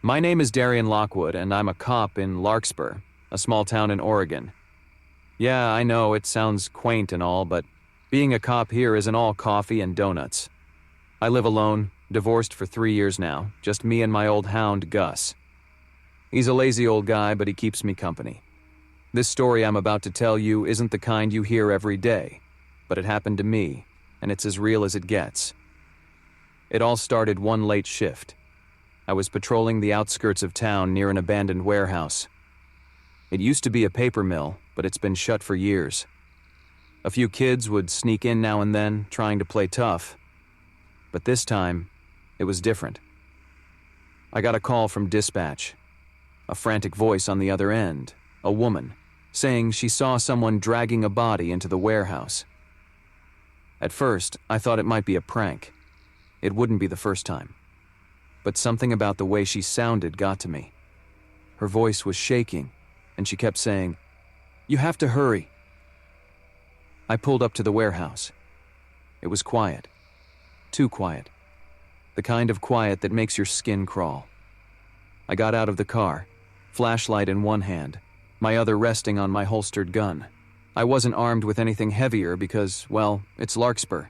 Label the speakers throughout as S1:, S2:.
S1: My name is Darian Lockwood, and I'm a cop in Larkspur, a small town in Oregon. Yeah, I know it sounds quaint and all, but being a cop here isn't all coffee and donuts. I live alone, divorced for 3 years now, just me and my old hound, Gus. He's a lazy old guy, but he keeps me company. This story I'm about to tell you isn't the kind you hear every day, but it happened to me, and it's as real as it gets. It all started one late shift. I was patrolling the outskirts of town near an abandoned warehouse. It used to be a paper mill, but it's been shut for years. A few kids would sneak in now and then, trying to play tough. But this time, it was different. I got a call from dispatch. A frantic voice on the other end, a woman, saying she saw someone dragging a body into the warehouse. At first, I thought it might be a prank. It wouldn't be the first time. But something about the way she sounded got to me. Her voice was shaking, and she kept saying, "You have to hurry." I pulled up to the warehouse. It was quiet. Too quiet. The kind of quiet that makes your skin crawl. I got out of the car, flashlight in one hand, my other resting on my holstered gun. I wasn't armed with anything heavier because, well, it's Larkspur.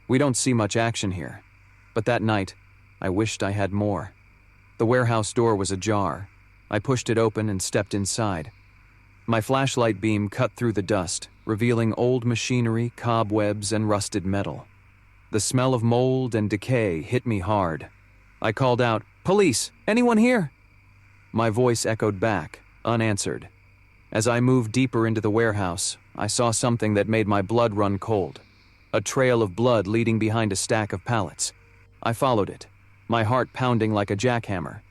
S1: We don't see much action here. But that night, I wished I had more. The warehouse door was ajar. I pushed it open and stepped inside. My flashlight beam cut through the dust, revealing old machinery, cobwebs, and rusted metal. The smell of mold and decay hit me hard. I called out, "Police! Anyone here?" My voice echoed back, unanswered. As I moved deeper into the warehouse, I saw something that made my blood run cold. A trail of blood leading behind a stack of pallets. I followed it, my heart pounding like a jackhammer.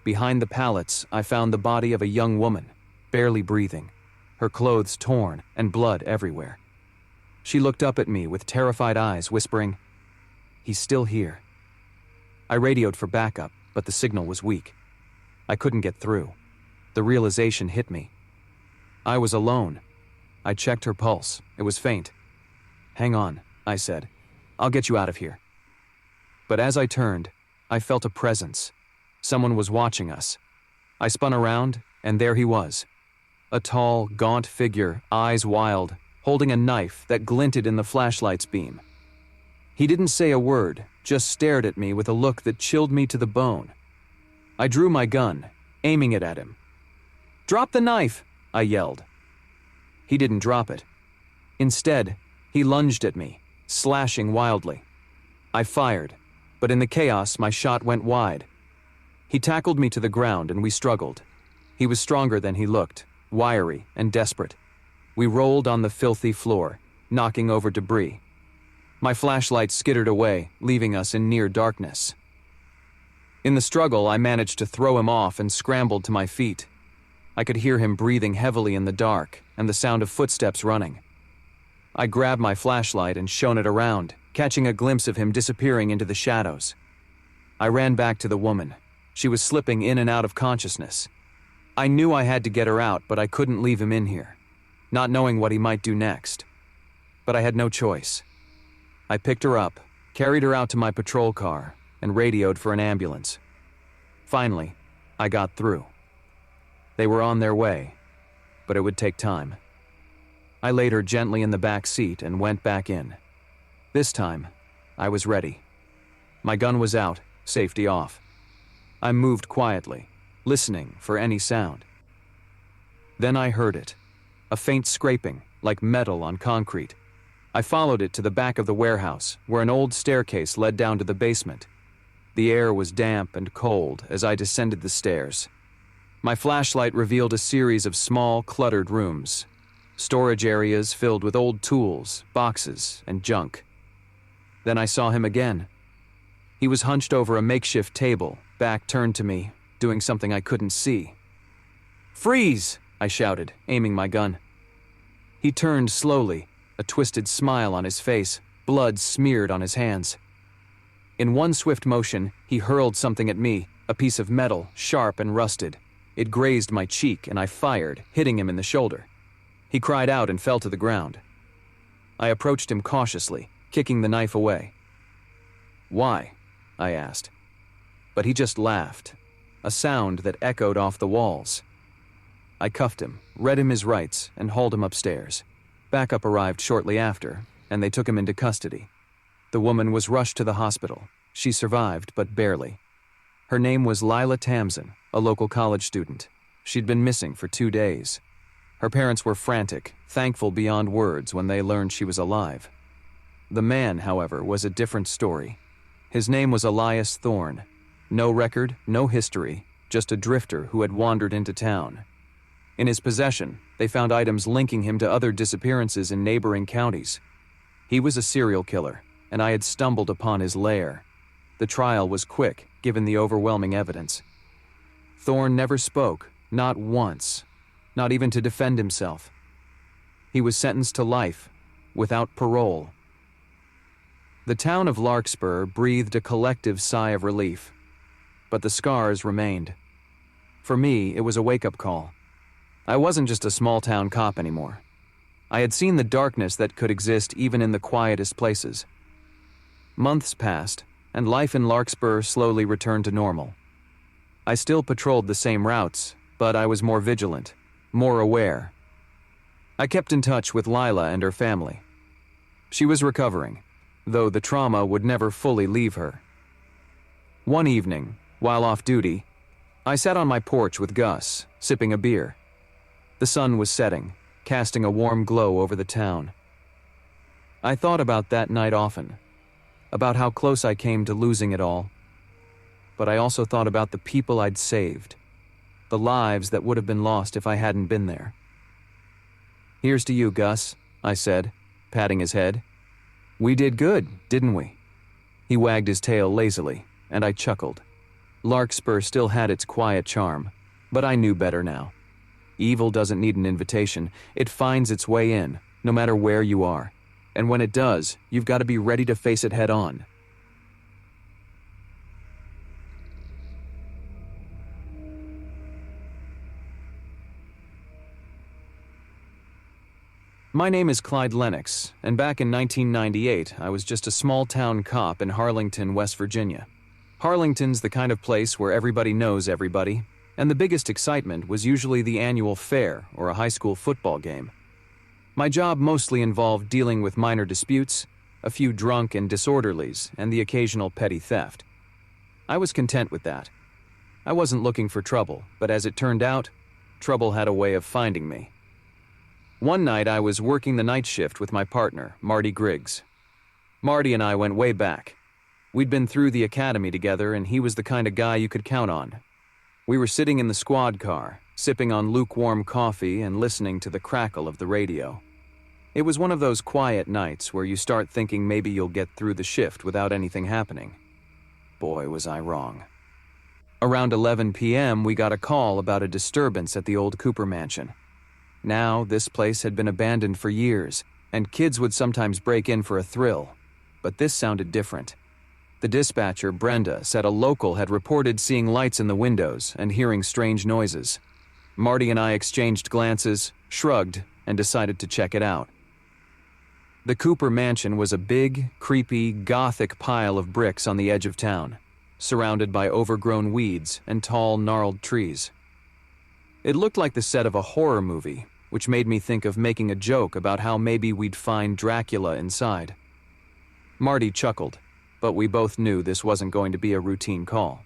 S1: Behind the pallets, I found the body of a young woman, barely breathing, her clothes torn and blood everywhere. She looked up at me with terrified eyes, whispering, "He's still here." I radioed for backup, but the signal was weak. I couldn't get through. The realization hit me. I was alone. I checked her pulse. It was faint. "Hang on," I said. "I'll get you out of here." But as I turned, I felt a presence. Someone was watching us. I spun around, and there he was. A tall, gaunt figure, eyes wild, holding a knife that glinted in the flashlight's beam. He didn't say a word, just stared at me with a look that chilled me to the bone. I drew my gun, aiming it at him. "Drop the knife!" I yelled. He didn't drop it. Instead, he lunged at me, slashing wildly. I fired, but in the chaos, my shot went wide. He tackled me to the ground and we struggled. He was stronger than he looked, wiry and desperate. We rolled on the filthy floor, knocking over debris. My flashlight skittered away, leaving us in near darkness. In the struggle, I managed to throw him off and scrambled to my feet. I could hear him breathing heavily in the dark and the sound of footsteps running. I grabbed my flashlight and shone it around, catching a glimpse of him disappearing into the shadows. I ran back to the woman. She was slipping in and out of consciousness. I knew I had to get her out, but I couldn't leave him in here, not knowing what he might do next. But I had no choice. I picked her up, carried her out to my patrol car, and radioed for an ambulance. Finally, I got through. They were on their way, but it would take time. I laid her gently in the back seat and went back in. This time, I was ready. My gun was out, safety off. I moved quietly, listening for any sound. Then I heard it, a faint scraping, like metal on concrete. I followed it to the back of the warehouse, where an old staircase led down to the basement. The air was damp and cold as I descended the stairs. My flashlight revealed a series of small, cluttered rooms, storage areas filled with old tools, boxes, and junk. Then I saw him again. He was hunched over a makeshift table, back turned to me, doing something I couldn't see. "Freeze!" I shouted, aiming my gun. He turned slowly, a twisted smile on his face, blood smeared on his hands. In one swift motion, he hurled something at me, a piece of metal, sharp and rusted. It grazed my cheek, and I fired, hitting him in the shoulder. He cried out and fell to the ground. I approached him cautiously, kicking the knife away. "Why?" I asked. But he just laughed, a sound that echoed off the walls. I cuffed him, read him his rights, and hauled him upstairs. Backup arrived shortly after, and they took him into custody. The woman was rushed to the hospital. She survived, but barely. Her name was Lila Tamsin, a local college student. She'd been missing for 2 days. Her parents were frantic, thankful beyond words when they learned she was alive. The man, however, was a different story. His name was Elias Thorne. No record, no history, just a drifter who had wandered into town. In his possession, they found items linking him to other disappearances in neighboring counties. He was a serial killer, and I had stumbled upon his lair. The trial was quick, given the overwhelming evidence. Thorne never spoke, not once, not even to defend himself. He was sentenced to life, without parole. The town of Larkspur breathed a collective sigh of relief, but the scars remained. For me, it was a wake-up call. I wasn't just a small-town cop anymore. I had seen the darkness that could exist even in the quietest places. Months passed, and life in Larkspur slowly returned to normal. I still patrolled the same routes, but I was more vigilant, more aware. I kept in touch with Lila and her family. She was recovering, though the trauma would never fully leave her. One evening, while off duty, I sat on my porch with Gus, sipping a beer. The sun was setting, casting a warm glow over the town. I thought about that night often, about how close I came to losing it all. But I also thought about the people I'd saved, the lives that would have been lost if I hadn't been there. "Here's to you, Gus," I said, patting his head. "We did good, didn't we?" He wagged his tail lazily, and I chuckled. Larkspur still had its quiet charm, but I knew better now. Evil doesn't need an invitation. It finds its way in, no matter where you are. And when it does, you've got to be ready to face it head on. My name is Clyde Lennox, and back in 1998, I was just a small-town cop in Harlington, West Virginia. Harlington's the kind of place where everybody knows everybody, and the biggest excitement was usually the annual fair or a high school football game. My job mostly involved dealing with minor disputes, a few drunk and disorderlies, and the occasional petty theft. I was content with that. I wasn't looking for trouble, but as it turned out, trouble had a way of finding me. One night I was working the night shift with my partner, Marty Griggs. Marty and I went way back. We'd been through the academy together, and he was the kind of guy you could count on. We were sitting in the squad car, sipping on lukewarm coffee and listening to the crackle of the radio. It was one of those quiet nights where you start thinking maybe you'll get through the shift without anything happening. Boy, was I wrong. Around 11 p.m., we got a call about a disturbance at the old Cooper mansion. Now, this place had been abandoned for years, and kids would sometimes break in for a thrill. But this sounded different. The dispatcher, Brenda, said a local had reported seeing lights in the windows and hearing strange noises. Marty and I exchanged glances, shrugged, and decided to check it out. The Cooper mansion was a big, creepy, gothic pile of bricks on the edge of town, surrounded by overgrown weeds and tall, gnarled trees. It looked like the set of a horror movie, which made me think of making a joke about how maybe we'd find Dracula inside. Marty chuckled, but we both knew this wasn't going to be a routine call.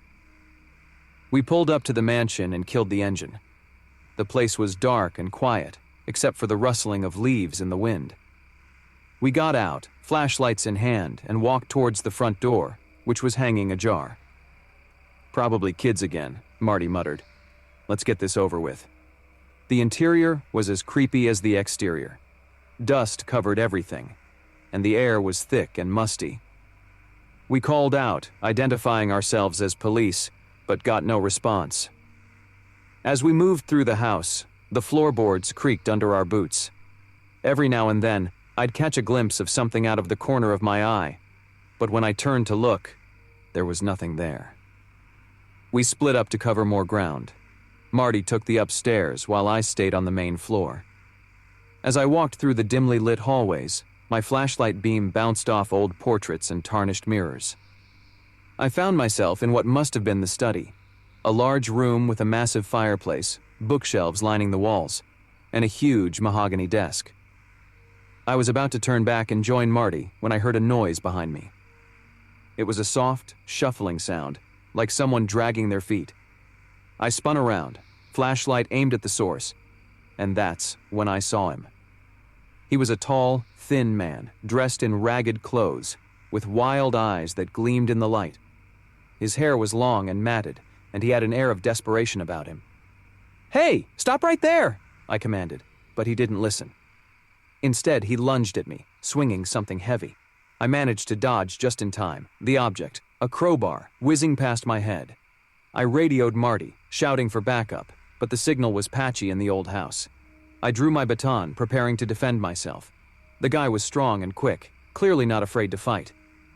S1: We pulled up to the mansion and killed the engine. The place was dark and quiet, except for the rustling of leaves in the wind. We got out, flashlights in hand, and walked towards the front door, which was hanging ajar. "Probably kids again," Marty muttered. "Let's get this over with." The interior was as creepy as the exterior. Dust covered everything, and the air was thick and musty. We called out, identifying ourselves as police, but got no response. As we moved through the house, the floorboards creaked under our boots. Every now and then, I'd catch a glimpse of something out of the corner of my eye, but when I turned to look, there was nothing there. We split up to cover more ground. Marty took the upstairs while I stayed on the main floor. As I walked through the dimly lit hallways, my flashlight beam bounced off old portraits and tarnished mirrors. I found myself in what must have been the study. A large room with a massive fireplace, bookshelves lining the walls, and a huge mahogany desk. I was about to turn back and join Marty when I heard a noise behind me. It was a soft, shuffling sound, like someone dragging their feet. I spun around, flashlight aimed at the source, and that's when I saw him. He was a tall, thin man, dressed in ragged clothes, with wild eyes that gleamed in the light. His hair was long and matted, and he had an air of desperation about him. "Hey, stop right there!" I commanded, but he didn't listen. Instead, he lunged at me, swinging something heavy. I managed to dodge just in time, the object, a crowbar, whizzing past my head. I radioed Marty, shouting for backup, but the signal was patchy in the old house. I drew my baton, preparing to defend myself. The guy was strong and quick, clearly not afraid to fight.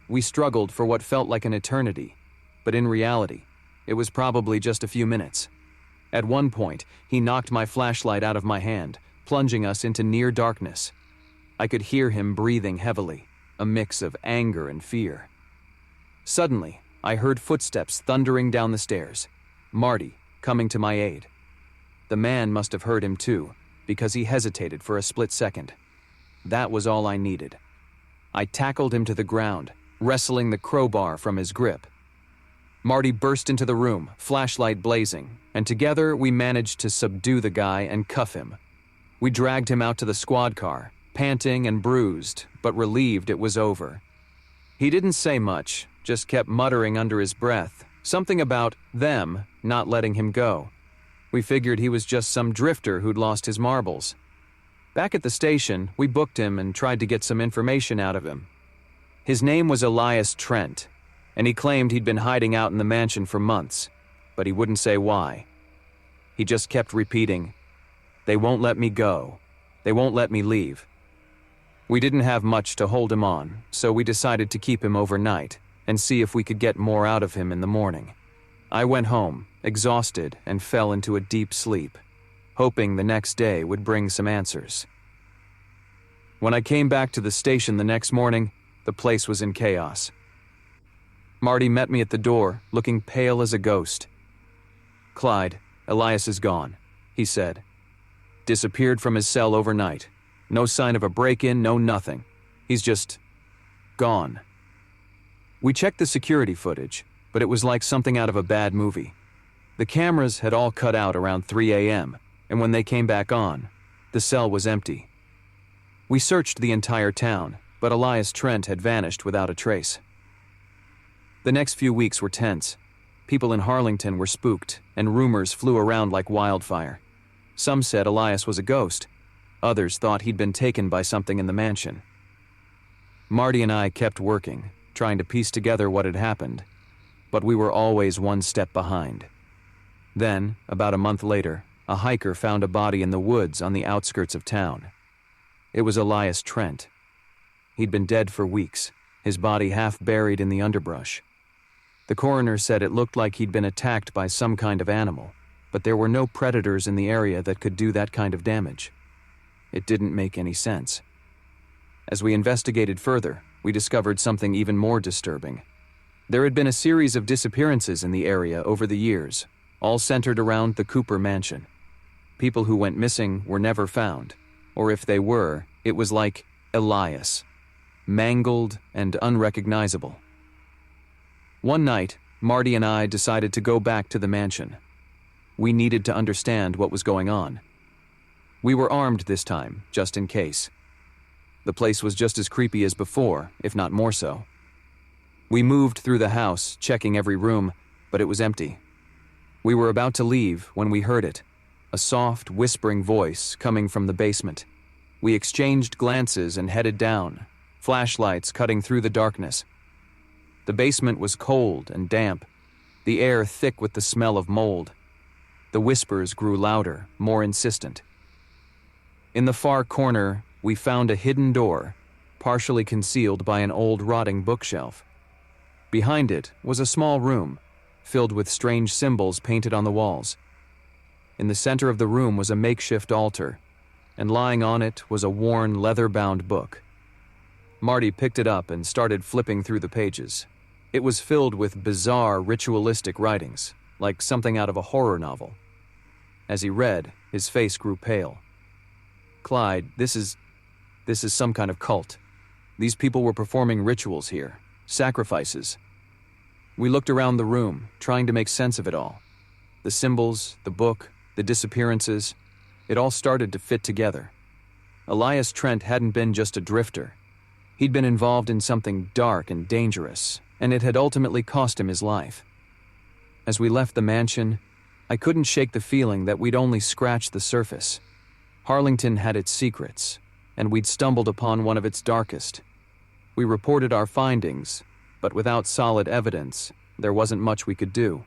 S1: We struggled for what felt like an eternity, but in reality, it was probably just a few minutes. At one point, he knocked my flashlight out of my hand, plunging us into near darkness. I could hear him breathing heavily, a mix of anger and fear. Suddenly, I heard footsteps thundering down the stairs. Marty, coming to my aid. The man must have heard him too, because he hesitated for a split second. That was all I needed. I tackled him to the ground, wrestling the crowbar from his grip. Marty burst into the room, flashlight blazing, and together we managed to subdue the guy and cuff him. We dragged him out to the squad car, panting and bruised, but relieved it was over. He didn't say much, just kept muttering under his breath, something about them not letting him go. We figured he was just some drifter who'd lost his marbles. Back at the station, we booked him and tried to get some information out of him. His name was Elias Trent, and he claimed he'd been hiding out in the mansion for months, but he wouldn't say why. He just kept repeating, "They won't let me go. They won't let me leave." We didn't have much to hold him on, so we decided to keep him overnight and see if we could get more out of him in the morning. I went home, exhausted, and fell into a deep sleep, hoping the next day would bring some answers. When I came back to the station the next morning, the place was in chaos. Marty met me at the door, looking pale as a ghost. "Clyde, Elias is gone," he said. "Disappeared from his cell overnight. No sign of a break-in, no nothing. He's just gone." We checked the security footage, but it was like something out of a bad movie. The cameras had all cut out around 3 a.m., and when they came back on, the cell was empty. We searched the entire town, but Elias Trent had vanished without a trace. The next few weeks were tense. People in Harlington were spooked, and rumors flew around like wildfire. Some said Elias was a ghost. Others thought he'd been taken by something in the mansion. Marty and I kept working, trying to piece together what had happened, but we were always one step behind. Then, about a month later, a hiker found a body in the woods on the outskirts of town. It was Elias Trent. He'd been dead for weeks, his body half buried in the underbrush. The coroner said it looked like he'd been attacked by some kind of animal, but there were no predators in the area that could do that kind of damage. It didn't make any sense. As we investigated further, we discovered something even more disturbing. There had been a series of disappearances in the area over the years, all centered around the Cooper mansion. People who went missing were never found, or if they were, it was like Elias, mangled and unrecognizable. One night, Marty and I decided to go back to the mansion. We needed to understand what was going on. We were armed this time, just in case. The place was just as creepy as before, if not more so. We moved through the house, checking every room, but it was empty. We were about to leave when we heard it, a soft, whispering voice coming from the basement. We exchanged glances and headed down, flashlights cutting through the darkness. The basement was cold and damp, the air thick with the smell of mold. The whispers grew louder, more insistent. In the far corner, we found a hidden door, partially concealed by an old rotting bookshelf. Behind it was a small room, filled with strange symbols painted on the walls. In the center of the room was a makeshift altar, and lying on it was a worn, leather-bound book. Marty picked it up and started flipping through the pages. It was filled with bizarre, ritualistic writings, like something out of a horror novel. As he read, his face grew pale. "Clyde, this is some kind of cult. These people were performing rituals here, sacrifices." We looked around the room, trying to make sense of it all. The symbols, the book, the disappearances, it all started to fit together. Elias Trent hadn't been just a drifter. He'd been involved in something dark and dangerous, and it had ultimately cost him his life. As we left the mansion, I couldn't shake the feeling that we'd only scratched the surface. Harlington had its secrets, and we'd stumbled upon one of its darkest. We reported our findings, but without solid evidence, there wasn't much we could do.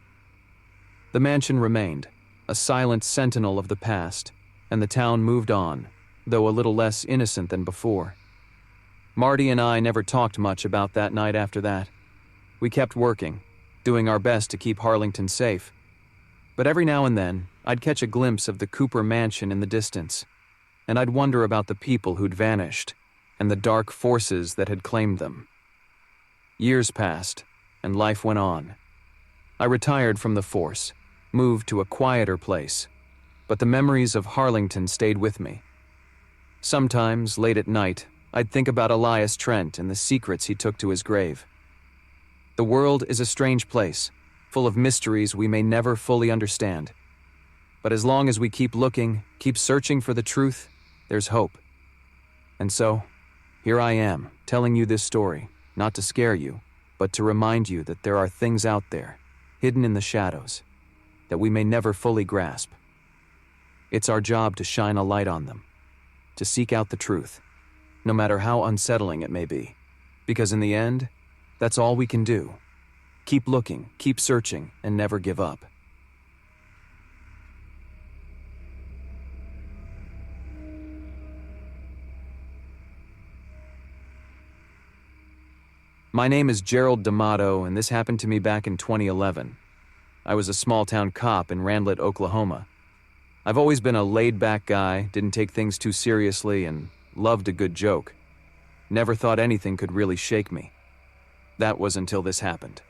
S1: The mansion remained, a silent sentinel of the past, and the town moved on, though a little less innocent than before. Marty and I never talked much about that night after that. We kept working, doing our best to keep Harlington safe. But every now and then, I'd catch a glimpse of the Cooper mansion in the distance, and I'd wonder about the people who'd vanished, and the dark forces that had claimed them. Years passed, and life went on. I retired from the force, moved to a quieter place, but the memories of Harlington stayed with me. Sometimes, late at night, I'd think about Elias Trent and the secrets he took to his grave. The world is a strange place, full of mysteries we may never fully understand. But as long as we keep looking, keep searching for the truth, there's hope. And so, here I am, telling you this story, not to scare you, but to remind you that there are things out there, hidden in the shadows, that we may never fully grasp. It's our job to shine a light on them, to seek out the truth, no matter how unsettling it may be, because in the end, that's all we can do. Keep looking, keep searching, and never give up. My name is Gerald D'Amato, and this happened to me back in 2011. I was a small-town cop in Randlett, Oklahoma. I've always been a laid-back guy, didn't take things too seriously, and loved a good joke. Never thought anything could really shake me. That was until this happened.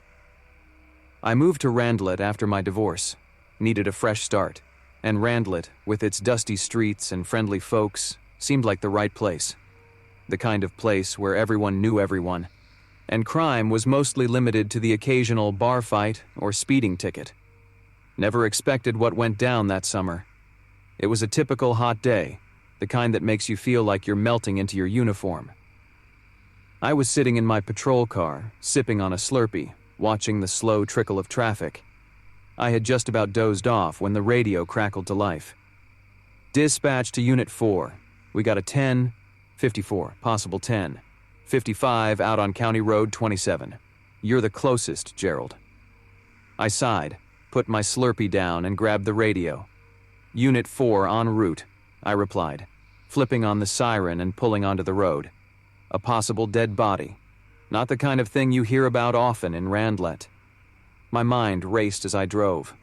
S1: I moved to Randlett after my divorce, needed a fresh start, and Randlett, with its dusty streets and friendly folks, seemed like the right place. The kind of place where everyone knew everyone, and crime was mostly limited to the occasional bar fight or speeding ticket. Never expected what went down that summer. It was a typical hot day, the kind that makes you feel like you're melting into your uniform. I was sitting in my patrol car, sipping on a Slurpee, watching the slow trickle of traffic. I had just about dozed off when the radio crackled to life. "Dispatch to Unit 4. We got a 10, 54, possible 10, 55 out on County Road 27. You're the closest, Gerald." I sighed, put my Slurpee down, and grabbed the radio. "Unit 4 en route," I replied, flipping on the siren and pulling onto the road. A possible dead body. Not the kind of thing you hear about often in Randlett. My mind raced as I drove.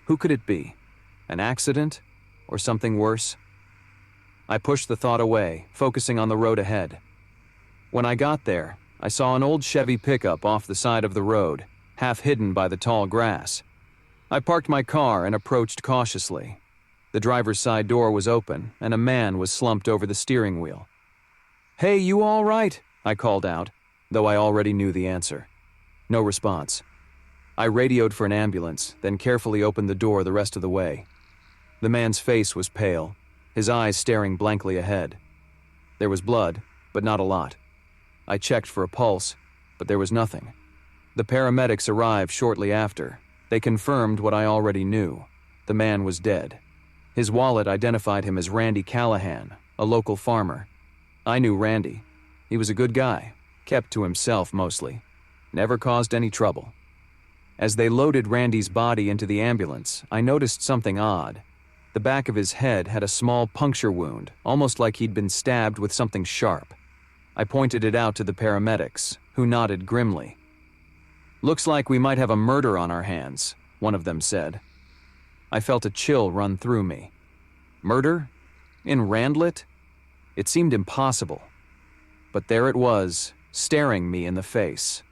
S1: Who could it be? An accident? Or something worse? I pushed the thought away, focusing on the road ahead. When I got there, I saw an old Chevy pickup off the side of the road, half hidden by the tall grass. I parked my car and approached cautiously. The driver's side door was open, and a man was slumped over the steering wheel. "Hey, you all right?" I called out, though I already knew the answer. No response. I radioed for an ambulance, then carefully opened the door the rest of the way. The man's face was pale, his eyes staring blankly ahead. There was blood, but not a lot. I checked for a pulse, but there was nothing. The paramedics arrived shortly after. They confirmed what I already knew. The man was dead. His wallet identified him as Randy Callahan, a local farmer. I knew Randy. He was a good guy, kept to himself mostly. Never caused any trouble. As they loaded Randy's body into the ambulance, I noticed something odd. The back of his head had a small puncture wound, almost like he'd been stabbed with something sharp. I pointed it out to the paramedics, who nodded grimly. "Looks like we might have a murder on our hands," one of them said. I felt a chill run through me. Murder? In Randlett? It seemed impossible. But there it was, staring me in the face.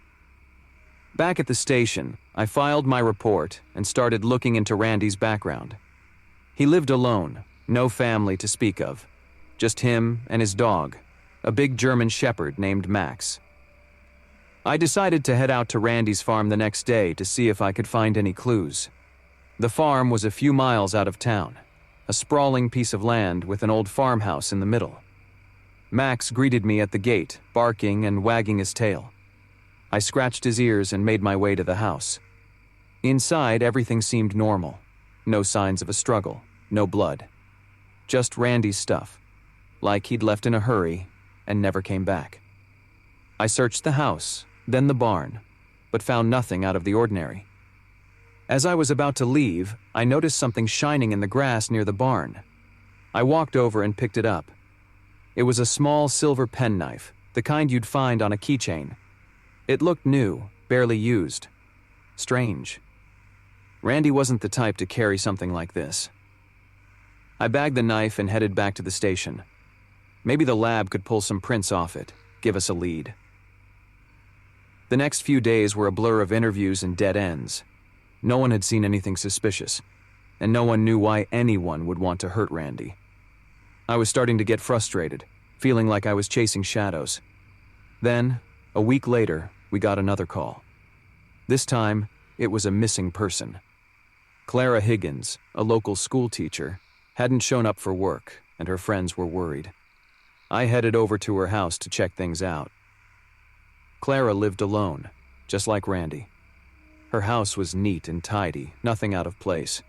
S1: Back at the station, I filed my report and started looking into Randy's background. He lived alone, no family to speak of, just him and his dog, a big German shepherd named Max. I decided to head out to Randy's farm the next day to see if I could find any clues. The farm was a few miles out of town, a sprawling piece of land with an old farmhouse in the middle. Max greeted me at the gate, barking and wagging his tail. I scratched his ears and made my way to the house. Inside, everything seemed normal. No signs of a struggle, no blood. Just Randy's stuff, like he'd left in a hurry and never came back. I searched the house, then the barn, but found nothing out of the ordinary. As I was about to leave, I noticed something shining in the grass near the barn. I walked over and picked it up. It was a small silver penknife, the kind you'd find on a keychain. It looked new, barely used. Strange. Randy wasn't the type to carry something like this. I bagged the knife and headed back to the station. Maybe the lab could pull some prints off it, give us a lead. The next few days were a blur of interviews and dead ends. No one had seen anything suspicious, and no one knew why anyone would want to hurt Randy. I was starting to get frustrated, feeling like I was chasing shadows. Then, a week later, we got another call. This time, it was a missing person. Clara Higgins, a local school teacher, hadn't shown up for work, and her friends were worried. I headed over to her house to check things out. Clara lived alone, just like Randy. Her house was neat and tidy, nothing out of place.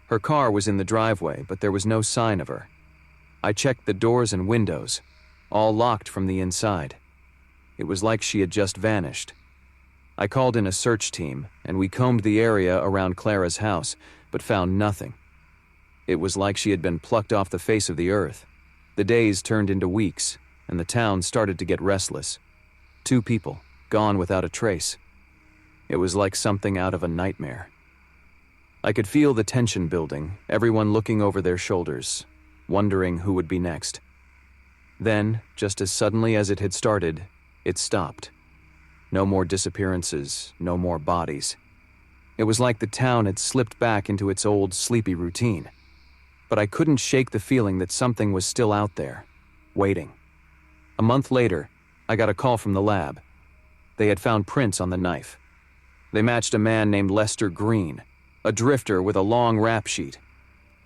S1: Her car was in the driveway, but there was no sign of her. I checked the doors and windows, all locked from the inside. It was like she had just vanished. I called in a search team, and we combed the area around Clara's house, but found nothing. It was like she had been plucked off the face of the earth. The days turned into weeks, and the town started to get restless. 2 people, gone without a trace. It was like something out of a nightmare. I could feel the tension building, everyone looking over their shoulders, wondering who would be next. Then, just as suddenly as it had started, it stopped. No more disappearances, no more bodies. It was like the town had slipped back into its old sleepy routine. But I couldn't shake the feeling that something was still out there, waiting. A month later, I got a call from the lab. They had found prints on the knife. They matched a man named Lester Green, a drifter with a long rap sheet.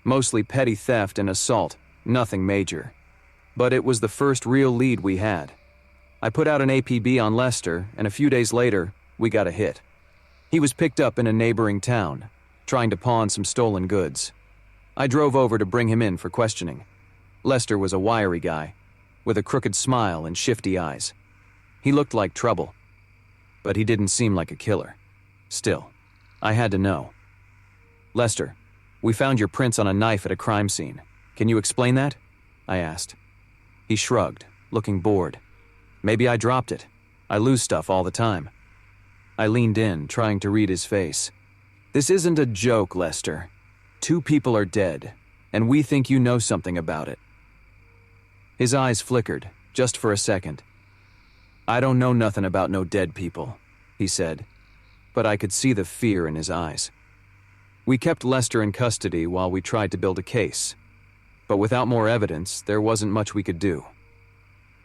S1: Mostly petty theft and assault, nothing major. But it was the first real lead we had. I put out an APB on Lester, and a few days later, we got a hit. He was picked up in a neighboring town, trying to pawn some stolen goods. I drove over to bring him in for questioning. Lester was a wiry guy, with a crooked smile and shifty eyes. He looked like trouble, but he didn't seem like a killer. Still, I had to know. "Lester, we found your prints on a knife at a crime scene. Can you explain that?" I asked. He shrugged, looking bored. "Maybe I dropped it. I lose stuff all the time." I leaned in, trying to read his face. "This isn't a joke, Lester. 2 people are dead, and we think you know something about it." His eyes flickered, just for a second. "I don't know nothing about no dead people," he said, but I could see the fear in his eyes. We kept Lester in custody while we tried to build a case, but without more evidence, there wasn't much we could do.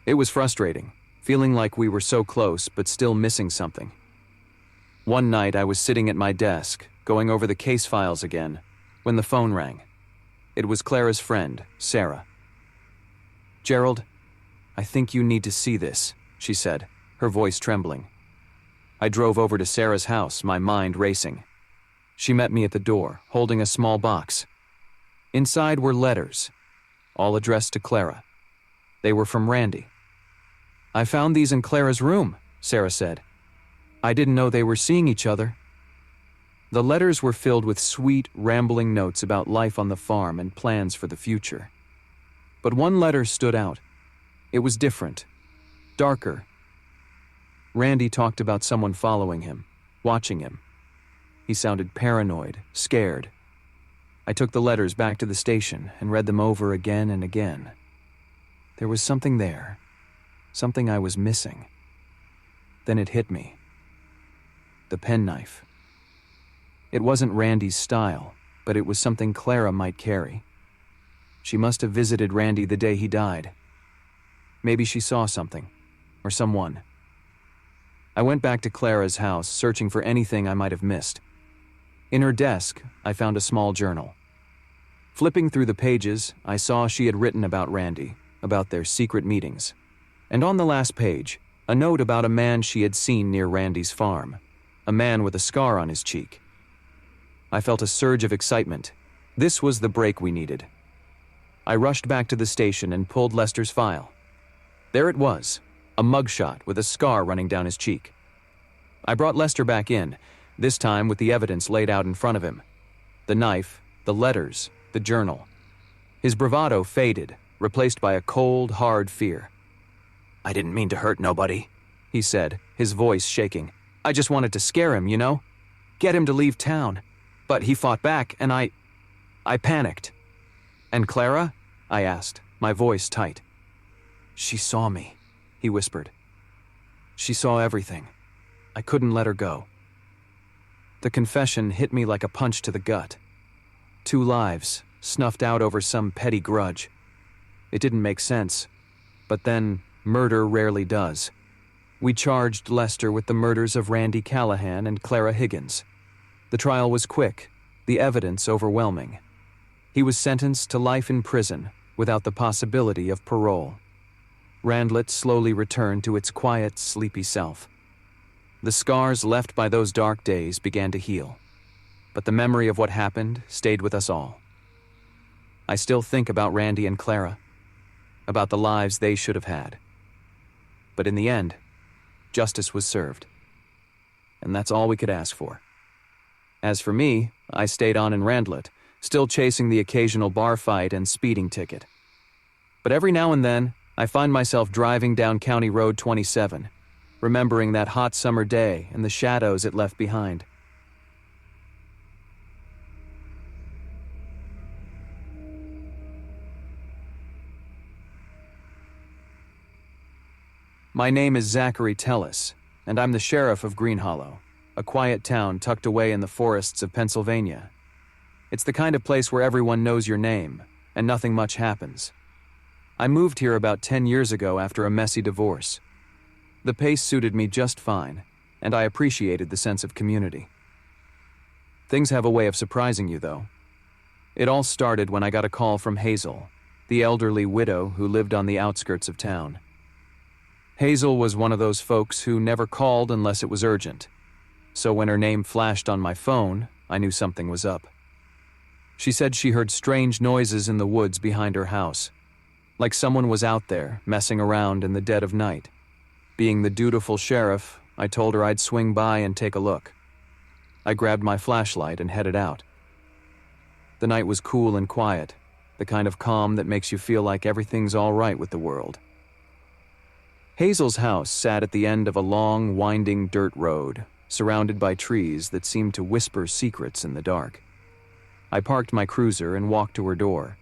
S1: It was frustrating, feeling like we were so close but still missing something. One night I was sitting at my desk, going over the case files again, when the phone rang. It was Clara's friend, Sarah. "Gerald, I think you need to see this," she said, her voice trembling. I drove over to Sarah's house, my mind racing. She met me at the door, holding a small box. Inside were letters, all addressed to Clara. They were from Randy. "I found these in Clara's room," Sarah said. "I didn't know they were seeing each other." The letters were filled with sweet, rambling notes about life on the farm and plans for the future. But one letter stood out. It was different, darker. Randy talked about someone following him, watching him. He sounded paranoid, scared. I took the letters back to the station and read them over again and again. There was something there, something I was missing. Then it hit me. The penknife. It wasn't Randy's style, but it was something Clara might carry. She must have visited Randy the day he died. Maybe she saw something, or someone. I went back to Clara's house, searching for anything I might have missed. In her desk, I found a small journal. Flipping through the pages, I saw she had written about Randy, about their secret meetings. And on the last page, a note about a man she had seen near Randy's farm, a man with a scar on his cheek. I felt a surge of excitement. This was the break we needed. I rushed back to the station and pulled Lester's file. There it was, a mugshot with a scar running down his cheek. I brought Lester back in, this time with the evidence laid out in front of him. The knife, the letters, the journal. His bravado faded, replaced by a cold, hard fear. "I didn't mean to hurt nobody," he said, his voice shaking. "I just wanted to scare him, you know? Get him to leave town. But he fought back, and I panicked." "And Clara?" I asked, my voice tight. "She saw me," he whispered. "She saw everything. I couldn't let her go." The confession hit me like a punch to the gut. 2 lives, snuffed out over some petty grudge. It didn't make sense. But then, murder rarely does. We charged Lester with the murders of Randy Callahan and Clara Higgins. The trial was quick, the evidence overwhelming. He was sentenced to life in prison without the possibility of parole. Randlett slowly returned to its quiet, sleepy self. The scars left by those dark days began to heal, but the memory of what happened stayed with us all. I still think about Randy and Clara, about the lives they should have had. But in the end, justice was served. And that's all we could ask for. As for me, I stayed on in Randlett, still chasing the occasional bar fight and speeding ticket. But every now and then, I find myself driving down County Road 27, remembering that hot summer day and the shadows it left behind. My name is Zachary Tellis, and I'm the sheriff of Green Hollow, a quiet town tucked away in the forests of Pennsylvania. It's the kind of place where everyone knows your name, and nothing much happens. I moved here about 10 years ago after a messy divorce. The pace suited me just fine, and I appreciated the sense of community. Things have a way of surprising you, though. It all started when I got a call from Hazel, the elderly widow who lived on the outskirts of town. Hazel was one of those folks who never called unless it was urgent, so when her name flashed on my phone, I knew something was up. She said she heard strange noises in the woods behind her house, like someone was out there messing around in the dead of night. Being the dutiful sheriff, I told her I'd swing by and take a look. I grabbed my flashlight and headed out. The night was cool and quiet, the kind of calm that makes you feel like everything's all right with the world. Hazel's house sat at the end of a long, winding dirt road, surrounded by trees that seemed to whisper secrets in the dark. I parked my cruiser and walked to her door.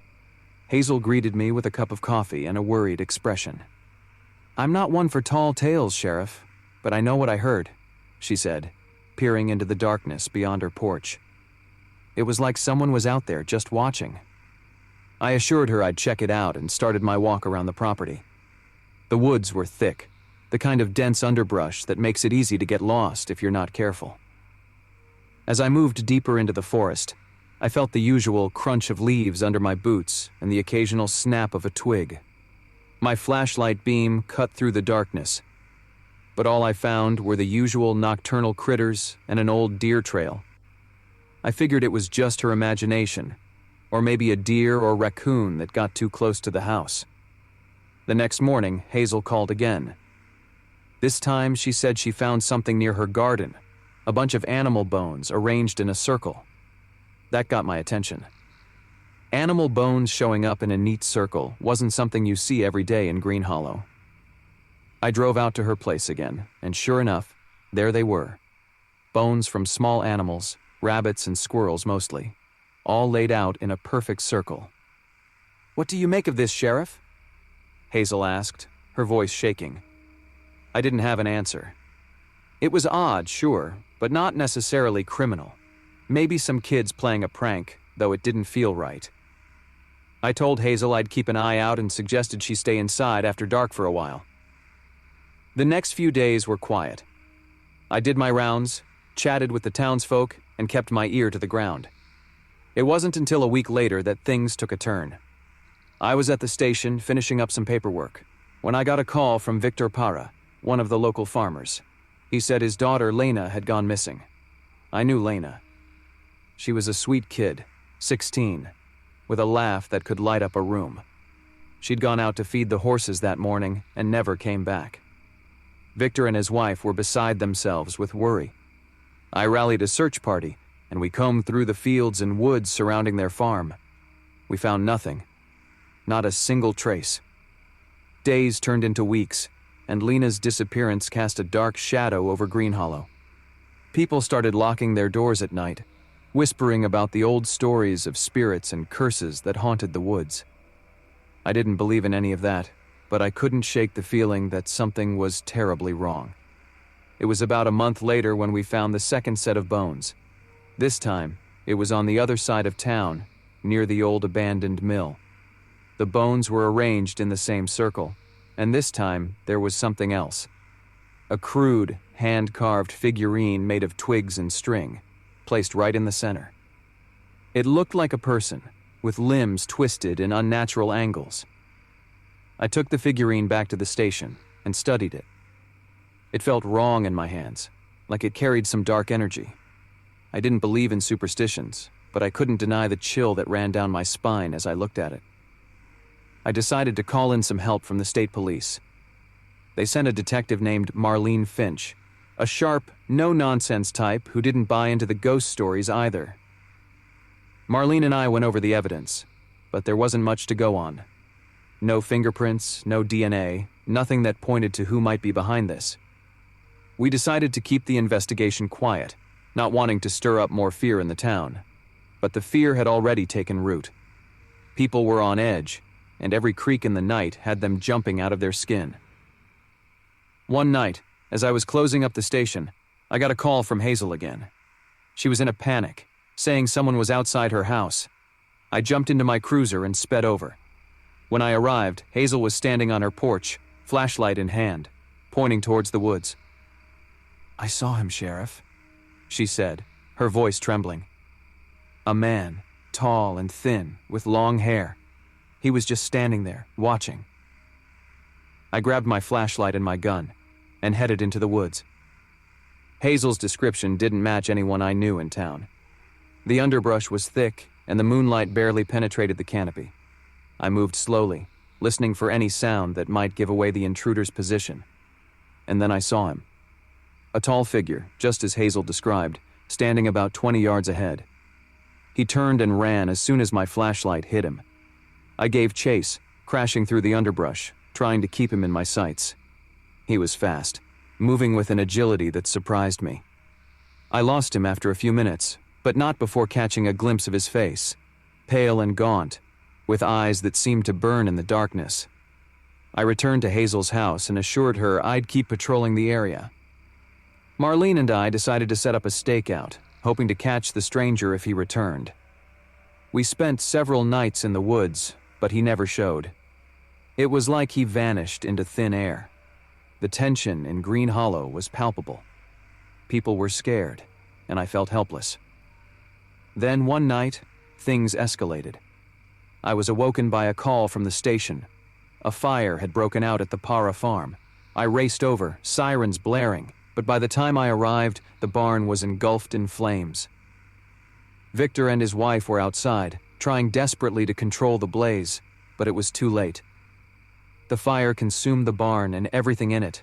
S1: Hazel greeted me with a cup of coffee and a worried expression. "I'm not one for tall tales, Sheriff, but I know what I heard," she said, peering into the darkness beyond her porch. It was like someone was out there just watching. I assured her I'd check it out and started my walk around the property. The woods were thick, the kind of dense underbrush that makes it easy to get lost if you're not careful. As I moved deeper into the forest, I felt the usual crunch of leaves under my boots and the occasional snap of a twig. My flashlight beam cut through the darkness, but all I found were the usual nocturnal critters and an old deer trail. I figured it was just her imagination, or maybe a deer or raccoon that got too close to the house. The next morning, Hazel called again. This time, she said she found something near her garden, a bunch of animal bones arranged in a circle. That got my attention. Animal bones showing up in a neat circle wasn't something you see every day in Green Hollow. I drove out to her place again, and sure enough, there they were. Bones from small animals, rabbits and squirrels mostly, all laid out in a perfect circle. "What do you make of this, Sheriff?" Hazel asked, her voice shaking. I didn't have an answer. It was odd, sure, but not necessarily criminal. Maybe some kids playing a prank, though it didn't feel right. I told Hazel I'd keep an eye out and suggested she stay inside after dark for a while. The next few days were quiet. I did my rounds, chatted with the townsfolk, and kept my ear to the ground. It wasn't until a week later that things took a turn. I was at the station finishing up some paperwork when I got a call from Victor Parra, one of the local farmers. He said his daughter Lena had gone missing. I knew Lena. She was a sweet kid, 16, with a laugh that could light up a room. She'd gone out to feed the horses that morning and never came back. Victor and his wife were beside themselves with worry. I rallied a search party, and we combed through the fields and woods surrounding their farm. We found nothing. Not a single trace. Days turned into weeks, and Lena's disappearance cast a dark shadow over Green Hollow. People started locking their doors at night, whispering about the old stories of spirits and curses that haunted the woods. I didn't believe in any of that, but I couldn't shake the feeling that something was terribly wrong. It was about a month later when we found the second set of bones. This time, it was on the other side of town, near the old abandoned mill. The bones were arranged in the same circle, and this time there was something else. A crude, hand-carved figurine made of twigs and string, placed right in the center. It looked like a person, with limbs twisted in unnatural angles. I took the figurine back to the station and studied it. It felt wrong in my hands, like it carried some dark energy. I didn't believe in superstitions, but I couldn't deny the chill that ran down my spine as I looked at it. I decided to call in some help from the state police. They sent a detective named Marlene Finch, a sharp, no-nonsense type who didn't buy into the ghost stories either. Marlene and I went over the evidence, but there wasn't much to go on. No fingerprints, no DNA, nothing that pointed to who might be behind this. We decided to keep the investigation quiet, not wanting to stir up more fear in the town. But the fear had already taken root. People were on edge, and every creak in the night had them jumping out of their skin. One night, as I was closing up the station, I got a call from Hazel again. She was in a panic, saying someone was outside her house. I jumped into my cruiser and sped over. When I arrived, Hazel was standing on her porch, flashlight in hand, pointing towards the woods. "I saw him, Sheriff," she said, her voice trembling. A man, tall and thin, with long hair. He was just standing there, watching. I grabbed my flashlight and my gun, and headed into the woods. Hazel's description didn't match anyone I knew in town. The underbrush was thick, and the moonlight barely penetrated the canopy. I moved slowly, listening for any sound that might give away the intruder's position. And then I saw him. A tall figure, just as Hazel described, standing about 20 yards ahead. He turned and ran as soon as my flashlight hit him. I gave chase, crashing through the underbrush, trying to keep him in my sights. He was fast, moving with an agility that surprised me. I lost him after a few minutes, but not before catching a glimpse of his face, pale and gaunt, with eyes that seemed to burn in the darkness. I returned to Hazel's house and assured her I'd keep patrolling the area. Marlene and I decided to set up a stakeout, hoping to catch the stranger if he returned. We spent several nights in the woods, but he never showed. It was like he vanished into thin air. The tension in Green Hollow was palpable. People were scared, and I felt helpless. Then one night, things escalated. I was awoken by a call from the station. A fire had broken out at the Parra farm. I raced over, sirens blaring, but by the time I arrived, the barn was engulfed in flames. Victor and his wife were outside, trying desperately to control the blaze, but it was too late. The fire consumed the barn and everything in it.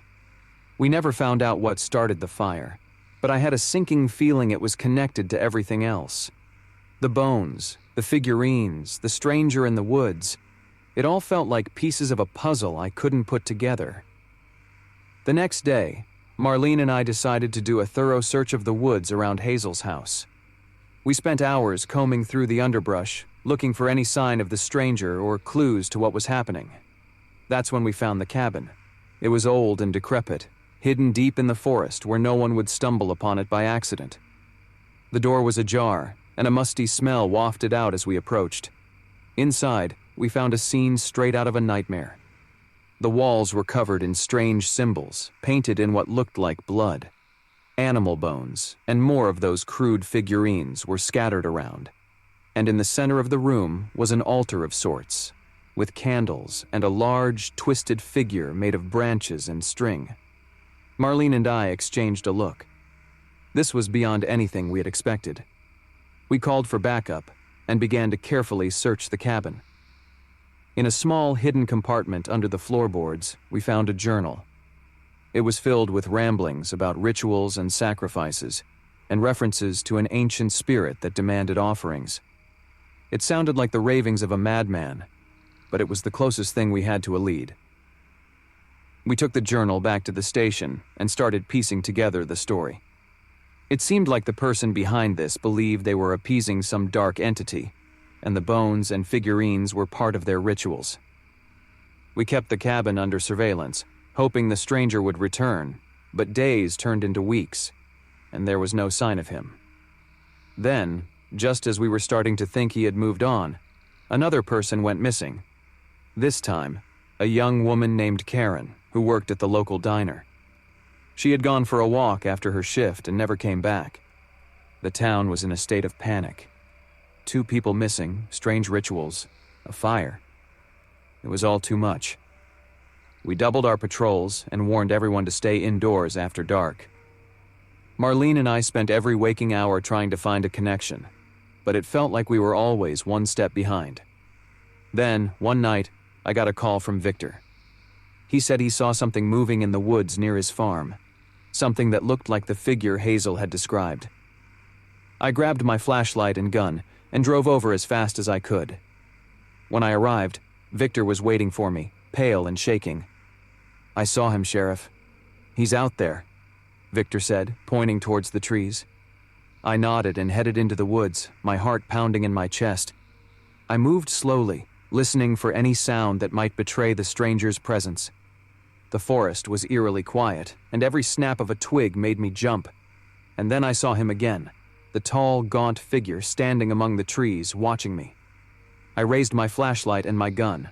S1: We never found out what started the fire, but I had a sinking feeling it was connected to everything else. The bones, the figurines, the stranger in the woods, it all felt like pieces of a puzzle I couldn't put together. The next day, Marlene and I decided to do a thorough search of the woods around Hazel's house. We spent hours combing through the underbrush, looking for any sign of the stranger or clues to what was happening. That's when we found the cabin. It was old and decrepit, hidden deep in the forest where no one would stumble upon it by accident. The door was ajar, and a musty smell wafted out as we approached. Inside, we found a scene straight out of a nightmare. The walls were covered in strange symbols, painted in what looked like blood. Animal bones, and more of those crude figurines were scattered around. And in the center of the room was an altar of sorts, with candles and a large, twisted figure made of branches and string. Marlene and I exchanged a look. This was beyond anything we had expected. We called for backup and began to carefully search the cabin. In a small, hidden compartment under the floorboards, we found a journal. It was filled with ramblings about rituals and sacrifices, and references to an ancient spirit that demanded offerings. It sounded like the ravings of a madman, but it was the closest thing we had to a lead. We took the journal back to the station and started piecing together the story. It seemed like the person behind this believed they were appeasing some dark entity, and the bones and figurines were part of their rituals. We kept the cabin under surveillance, hoping the stranger would return, but days turned into weeks, and there was no sign of him. Then, just as we were starting to think he had moved on, another person went missing. This time, a young woman named Karen, who worked at the local diner. She had gone for a walk after her shift and never came back. The town was in a state of panic. 2 people missing, strange rituals, a fire. It was all too much. We doubled our patrols and warned everyone to stay indoors after dark. Marlene and I spent every waking hour trying to find a connection, but it felt like we were always one step behind. Then, one night, I got a call from Victor. He said he saw something moving in the woods near his farm, something that looked like the figure Hazel had described. I grabbed my flashlight and gun and drove over as fast as I could. When I arrived, Victor was waiting for me, pale and shaking. "I saw him, Sheriff. He's out there," Victor said, pointing towards the trees. I nodded and headed into the woods, my heart pounding in my chest. I moved slowly, listening for any sound that might betray the stranger's presence. The forest was eerily quiet, and every snap of a twig made me jump. And then I saw him again, the tall, gaunt figure standing among the trees, watching me. I raised my flashlight and my gun.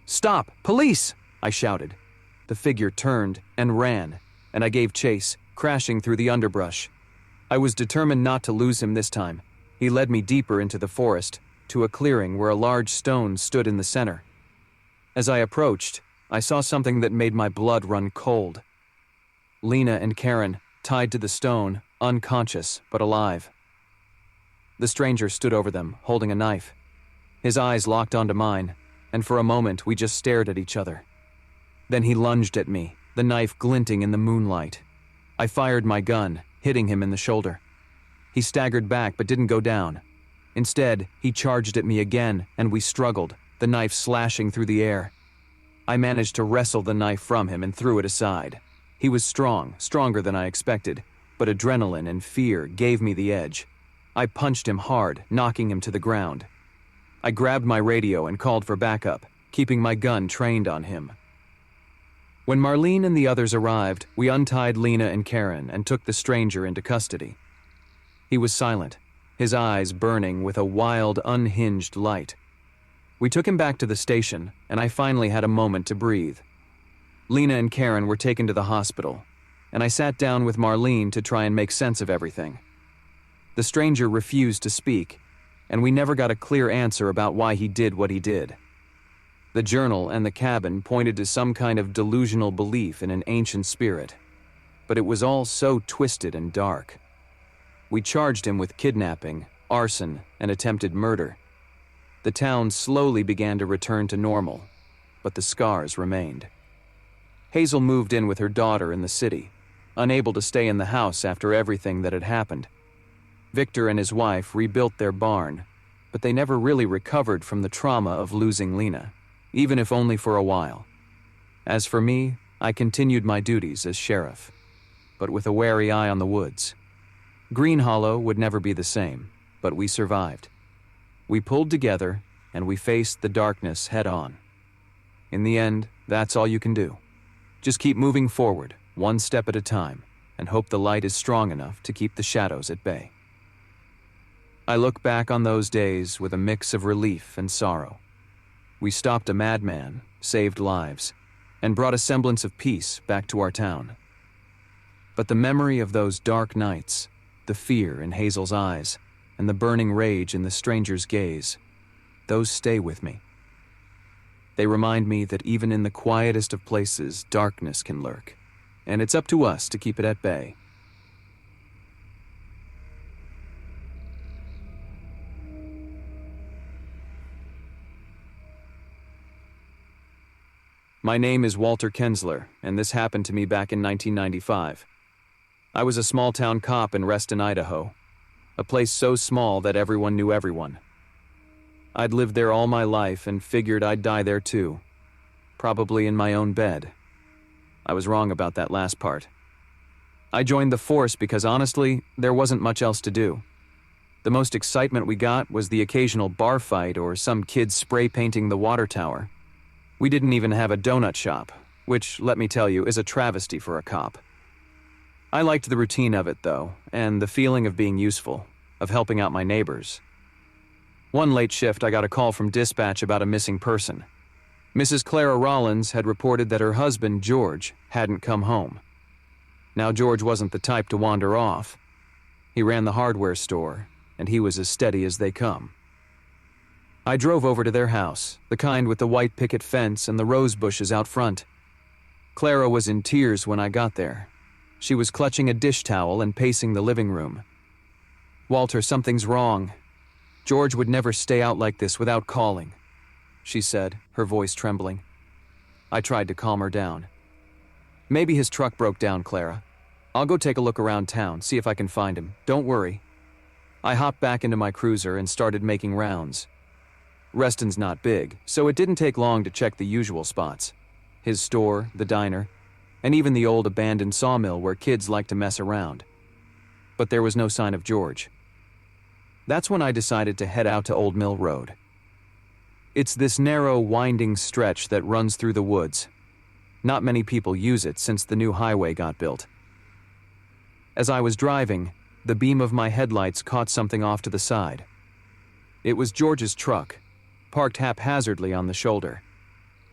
S1: "Stop! Police!" I shouted. The figure turned and ran, and I gave chase, crashing through the underbrush. I was determined not to lose him this time. He led me deeper into the forest, to a clearing where a large stone stood in the center. As I approached, I saw something that made my blood run cold. Lena and Karen, tied to the stone, unconscious but alive. The stranger stood over them, holding a knife. His eyes locked onto mine, and for a moment we just stared at each other. Then he lunged at me, the knife glinting in the moonlight. I fired my gun, hitting him in the shoulder. He staggered back but didn't go down. Instead, he charged at me again, and we struggled, the knife slashing through the air. I managed to wrestle the knife from him and threw it aside. He was strong, stronger than I expected, but adrenaline and fear gave me the edge. I punched him hard, knocking him to the ground. I grabbed my radio and called for backup, keeping my gun trained on him. When Marlene and the others arrived, we untied Lena and Karen and took the stranger into custody. He was silent, his eyes burning with a wild, unhinged light. We took him back to the station, and I finally had a moment to breathe. Lena and Karen were taken to the hospital, and I sat down with Marlene to try and make sense of everything. The stranger refused to speak, and we never got a clear answer about why he did what he did. The journal and the cabin pointed to some kind of delusional belief in an ancient spirit, but it was all so twisted and dark. We charged him with kidnapping, arson, and attempted murder. The town slowly began to return to normal, but the scars remained. Hazel moved in with her daughter in the city, unable to stay in the house after everything that had happened. Victor and his wife rebuilt their barn, but they never really recovered from the trauma of losing Lena, even if only for a while. As for me, I continued my duties as sheriff, but with a wary eye on the woods. Green Hollow would never be the same, but we survived. We pulled together, and we faced the darkness head-on. In the end, that's all you can do. Just keep moving forward, one step at a time, and hope the light is strong enough to keep the shadows at bay. I look back on those days with a mix of relief and sorrow. We stopped a madman, saved lives, and brought a semblance of peace back to our town. But the memory of those dark nights, the fear in Hazel's eyes, and the burning rage in the stranger's gaze, those stay with me. They remind me that even in the quietest of places, darkness can lurk, and it's up to us to keep it at bay. My name is Walter Kensler, and this happened to me back in 1995. I was a small-town cop in Reston, Idaho, a place so small that everyone knew everyone. I'd lived there all my life and figured I'd die there too, probably in my own bed. I was wrong about that last part. I joined the force because honestly, there wasn't much else to do. The most excitement we got was the occasional bar fight or some kid spray painting the water tower. We didn't even have a donut shop, which, let me tell you, is a travesty for a cop. I liked the routine of it, though, and the feeling of being useful, of helping out my neighbors. One late shift, I got a call from dispatch about a missing person. Mrs. Clara Rollins had reported that her husband, George, hadn't come home. Now, George wasn't the type to wander off. He ran the hardware store, and he was as steady as they come. I drove over to their house, the kind with the white picket fence and the rose bushes out front. Clara was in tears when I got there. She was clutching a dish towel and pacing the living room. "Walter, something's wrong. George would never stay out like this without calling," she said, her voice trembling. I tried to calm her down. "Maybe his truck broke down, Clara. I'll go take a look around town, see if I can find him. Don't worry." I hopped back into my cruiser and started making rounds. Reston's not big, so it didn't take long to check the usual spots. His store, the diner, and even the old abandoned sawmill where kids like to mess around. But there was no sign of George. That's when I decided to head out to Old Mill Road. It's this narrow, winding stretch that runs through the woods. Not many people use it since the new highway got built. As I was driving, the beam of my headlights caught something off to the side. It was George's truck, parked haphazardly on the shoulder.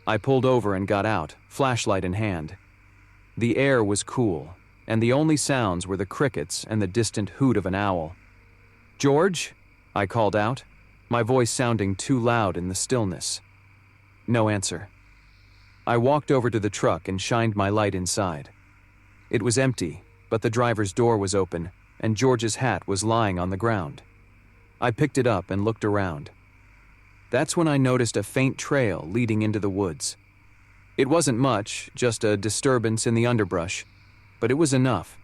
S1: I pulled over and got out, flashlight in hand. The air was cool, and the only sounds were the crickets and the distant hoot of an owl. "George?" I called out, my voice sounding too loud in the stillness. No answer. I walked over to the truck and shined my light inside. It was empty, but the driver's door was open, and George's hat was lying on the ground. I picked it up and looked around. That's when I noticed a faint trail leading into the woods. It wasn't much, just a disturbance in the underbrush, but it was enough.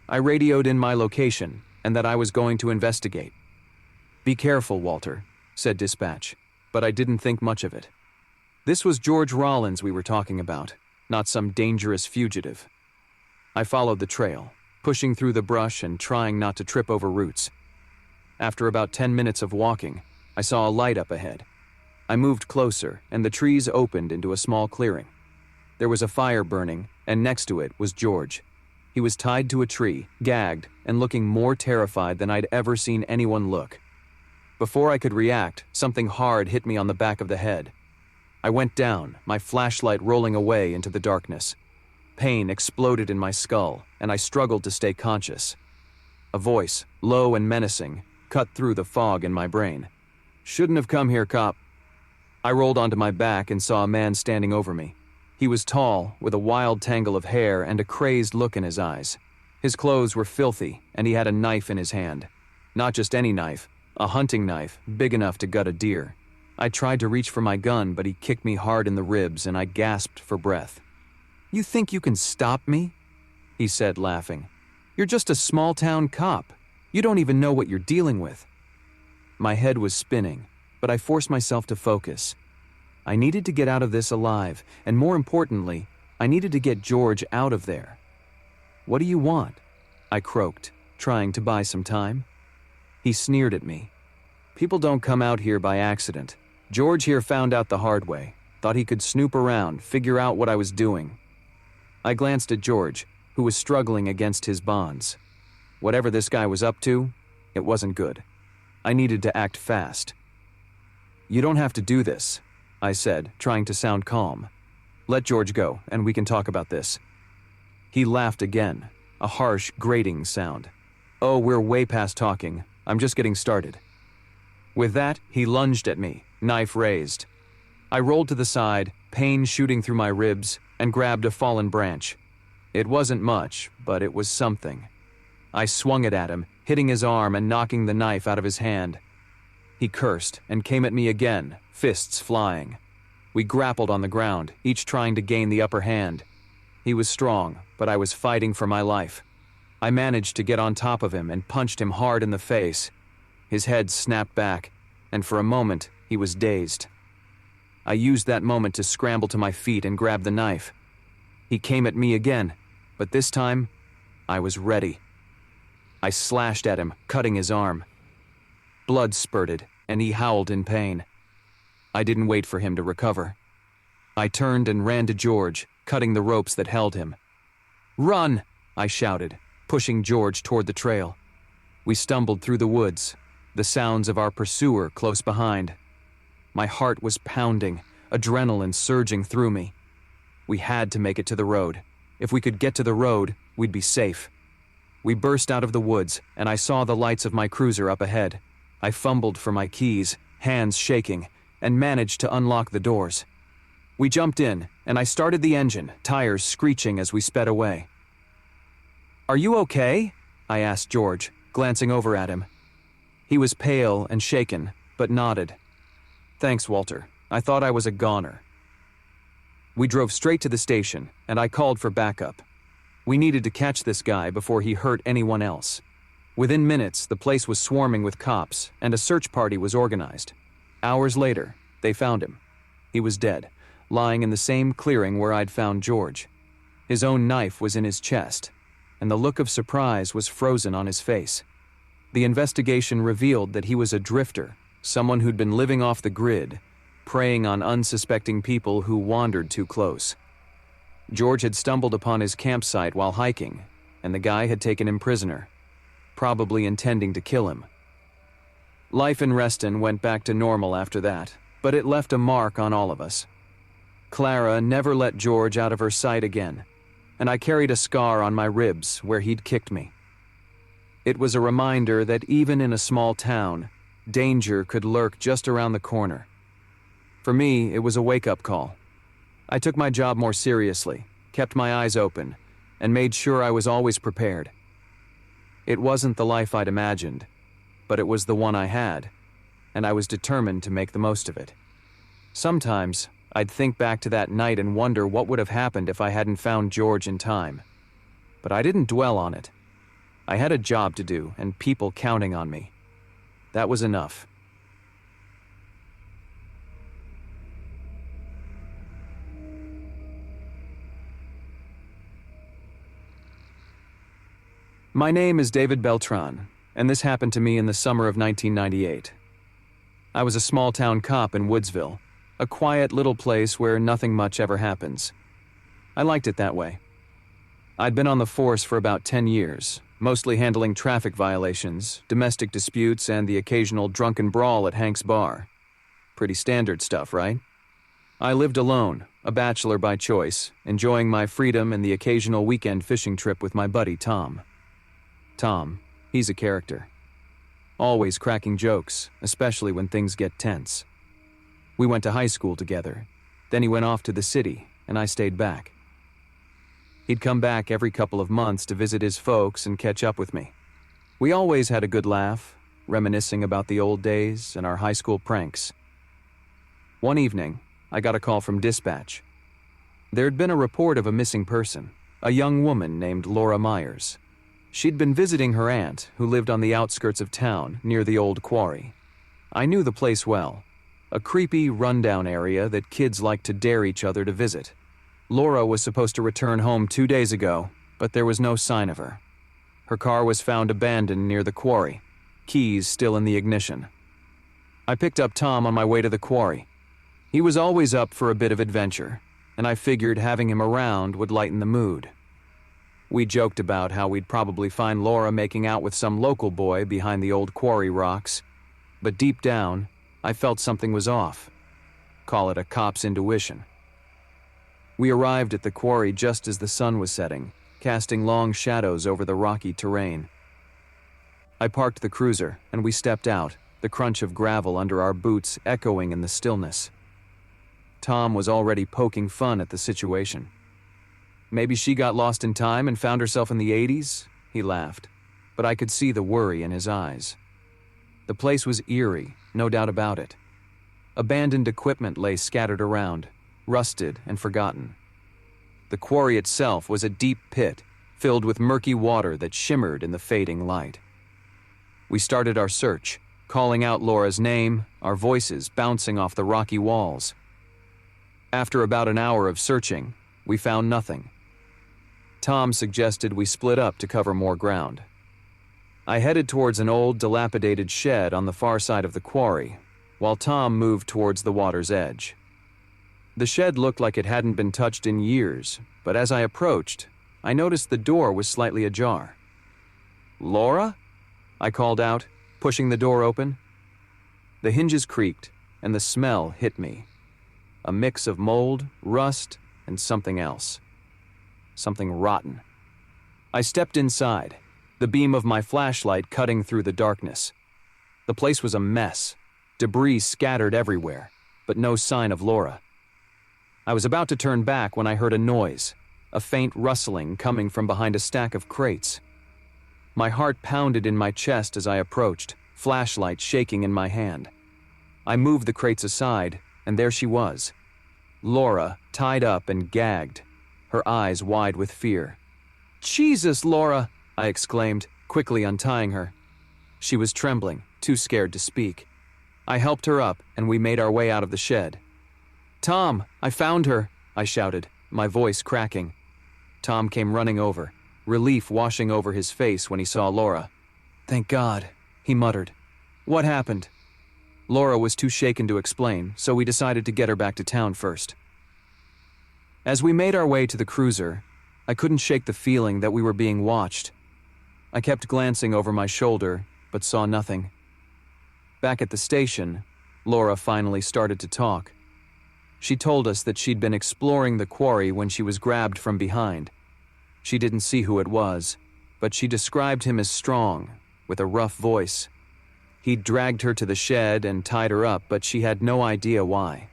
S1: I radioed in my location and that I was going to investigate. "Be careful, Walter," said dispatch, but I didn't think much of it. This was George Rollins we were talking about, not some dangerous fugitive. I followed the trail, pushing through the brush and trying not to trip over roots. After about 10 minutes of walking, I saw a light up ahead. I moved closer, and the trees opened into a small clearing. There was a fire burning, and next to it was George. He was tied to a tree, gagged, and looking more terrified than I'd ever seen anyone look. Before I could react, something hard hit me on the back of the head. I went down, my flashlight rolling away into the darkness. Pain exploded in my skull, and I struggled to stay conscious. A voice, low and menacing, cut through the fog in my brain. "Shouldn't have come here, cop." I rolled onto my back and saw a man standing over me. He was tall, with a wild tangle of hair and a crazed look in his eyes. His clothes were filthy, and he had a knife in his hand. Not just any knife, a hunting knife, big enough to gut a deer. I tried to reach for my gun, but he kicked me hard in the ribs, and I gasped for breath. "You think you can stop me?" he said, laughing. "You're just a small-town cop. You don't even know what you're dealing with." My head was spinning, but I forced myself to focus. I needed to get out of this alive, and more importantly, I needed to get George out of there. "What do you want?" I croaked, trying to buy some time. He sneered at me. "People don't come out here by accident. George here found out the hard way, thought he could snoop around, figure out what I was doing." I glanced at George, who was struggling against his bonds. Whatever this guy was up to, it wasn't good. I needed to act fast. "You don't have to do this," I said, trying to sound calm. "Let George go, and we can talk about this." He laughed again, a harsh, grating sound. "Oh, we're way past talking. I'm just getting started." With that, he lunged at me, knife raised. I rolled to the side, pain shooting through my ribs, and grabbed a fallen branch. It wasn't much, but it was something. I swung it at him, hitting his arm and knocking the knife out of his hand. He cursed and came at me again, fists flying. We grappled on the ground, each trying to gain the upper hand. He was strong, but I was fighting for my life. I managed to get on top of him and punched him hard in the face. His head snapped back, and for a moment, he was dazed. I used that moment to scramble to my feet and grab the knife. He came at me again, but this time, I was ready. I slashed at him, cutting his arm. Blood spurted, and he howled in pain. I didn't wait for him to recover. I turned and ran to George, cutting the ropes that held him. "Run!" I shouted, pushing George toward the trail. We stumbled through the woods, the sounds of our pursuer close behind. My heart was pounding, adrenaline surging through me. We had to make it to the road. If we could get to the road, we'd be safe. We burst out of the woods, and I saw the lights of my cruiser up ahead. I fumbled for my keys, hands shaking, and managed to unlock the doors. We jumped in, and I started the engine, tires screeching as we sped away. "Are you okay?" I asked George, glancing over at him. He was pale and shaken, but nodded. "Thanks, Walter. I thought I was a goner." We drove straight to the station, and I called for backup. We needed to catch this guy before he hurt anyone else. Within minutes, the place was swarming with cops, and a search party was organized. Hours later, they found him. He was dead, lying in the same clearing where I'd found George. His own knife was in his chest, and the look of surprise was frozen on his face. The investigation revealed that he was a drifter, someone who'd been living off the grid, preying on unsuspecting people who wandered too close. George had stumbled upon his campsite while hiking, and the guy had taken him prisoner, probably intending to kill him. Life in Reston went back to normal after that, but it left a mark on all of us. Clara never let George out of her sight again, and I carried a scar on my ribs where he'd kicked me. It was a reminder that even in a small town, danger could lurk just around the corner. For me, it was a wake-up call. I took my job more seriously, kept my eyes open, and made sure I was always prepared. It wasn't the life I'd imagined, but it was the one I had, and I was determined to make the most of it. Sometimes, I'd think back to that night and wonder what would have happened if I hadn't found George in time. But I didn't dwell on it. I had a job to do and people counting on me. That was enough. My name is David Beltran, and this happened to me in the summer of 1998. I was a small-town cop in Woodsville, a quiet little place where nothing much ever happens. I liked it that way. I'd been on the force for about 10 years, mostly handling traffic violations, domestic disputes, and the occasional drunken brawl at Hank's bar. Pretty standard stuff, right? I lived alone, a bachelor by choice, enjoying my freedom and the occasional weekend fishing trip with my buddy Tom. Tom, he's a character. Always cracking jokes, especially when things get tense. We went to high school together. Then he went off to the city, and I stayed back. He'd come back every couple of months to visit his folks and catch up with me. We always had a good laugh, reminiscing about the old days and our high school pranks. One evening, I got a call from dispatch. There'd been a report of a missing person, a young woman named Laura Myers. She'd been visiting her aunt, who lived on the outskirts of town, near the old Quarry. I knew the place well, a creepy, rundown area that kids liked to dare each other to visit. Laura was supposed to return home 2 days ago, but there was no sign of her. Her car was found abandoned near the Quarry, keys still in the ignition. I picked up Tom on my way to the Quarry. He was always up for a bit of adventure, and I figured having him around would lighten the mood. We joked about how we'd probably find Laura making out with some local boy behind the old Quarry rocks, But deep down, I felt something was off. Call it a cop's intuition. We arrived at the quarry just as the sun was setting, casting long shadows over the rocky terrain. I parked the cruiser, and we stepped out, the crunch of gravel under our boots echoing in the stillness. Tom was already poking fun at the situation. Maybe she got lost in time and found herself in the 80s? He laughed, but I could see the worry in his eyes. The place was eerie, no doubt about it. Abandoned equipment lay scattered around, rusted and forgotten. The quarry itself was a deep pit, filled with murky water that shimmered in the fading light. We started our search, calling out Laura's name, our voices bouncing off the rocky walls. After about an hour of searching, we found nothing. Tom suggested we split up to cover more ground. I headed towards an old, dilapidated shed on the far side of the quarry, while Tom moved towards the water's edge. The shed looked like it hadn't been touched in years, but as I approached, I noticed the door was slightly ajar. "Laura?" I called out, pushing the door open. The hinges creaked, and the smell hit me. A mix of mold, rust, and something else. Something rotten. I stepped inside, the beam of my flashlight cutting through the darkness. The place was a mess, debris scattered everywhere, but no sign of Laura. I was about to turn back when I heard a noise, a faint rustling coming from behind a stack of crates. My heart pounded in my chest as I approached, flashlight shaking in my hand. I moved the crates aside, and there she was. Laura, tied up and gagged, her eyes wide with fear. "Jesus, Laura!" I exclaimed, quickly untying her. She was trembling, too scared to speak. I helped her up, and we made our way out of the shed. "Tom, I found her!" I shouted, my voice cracking. Tom came running over, relief washing over his face when he saw Laura. "Thank God," he muttered. "What happened?" Laura was too shaken to explain, so we decided to get her back to town first. As we made our way to the cruiser, I couldn't shake the feeling that we were being watched. I kept glancing over my shoulder, but saw nothing. Back at the station, Laura finally started to talk. She told us that she'd been exploring the quarry when she was grabbed from behind. She didn't see who it was, but she described him as strong, with a rough voice. He'd dragged her to the shed and tied her up, but she had no idea why.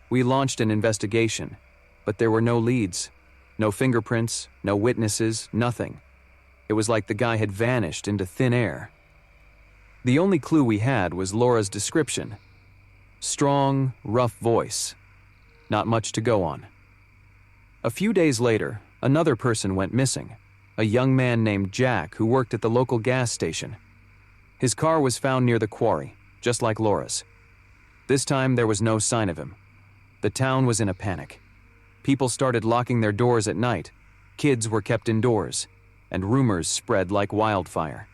S1: We launched an investigation, but there were no leads, no fingerprints, no witnesses, nothing. It was like the guy had vanished into thin air. The only clue we had was Laura's description. Strong, rough voice. Not much to go on. A few days later, another person went missing, a young man named Jack who worked at the local gas station. His car was found near the quarry, just like Laura's. This time there was no sign of him. The town was in a panic. People started locking their doors at night, kids were kept indoors, and rumors spread like wildfire.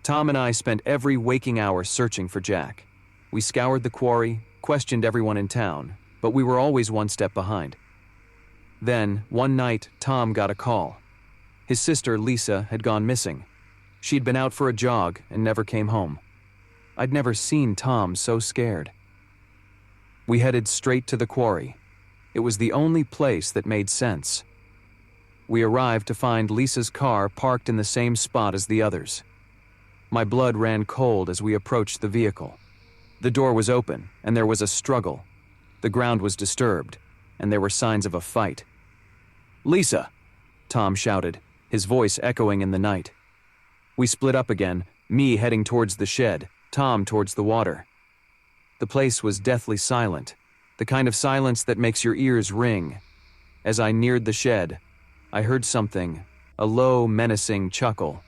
S1: Tom and I spent every waking hour searching for Jack. We scoured the quarry, questioned everyone in town, but we were always one step behind. Then, one night, Tom got a call. His sister, Lisa, had gone missing. She'd been out for a jog and never came home. I'd never seen Tom so scared. We headed straight to the quarry. It was the only place that made sense. We arrived to find Lisa's car parked in the same spot as the others. My blood ran cold as we approached the vehicle. The door was open, and there was a struggle. The ground was disturbed, and there were signs of a fight. "Lisa!" Tom shouted, his voice echoing in the night. We split up again, me heading towards the shed, Tom towards the water. The place was deathly silent, the kind of silence that makes your ears ring. As I neared the shed, I heard something, a low, menacing chuckle.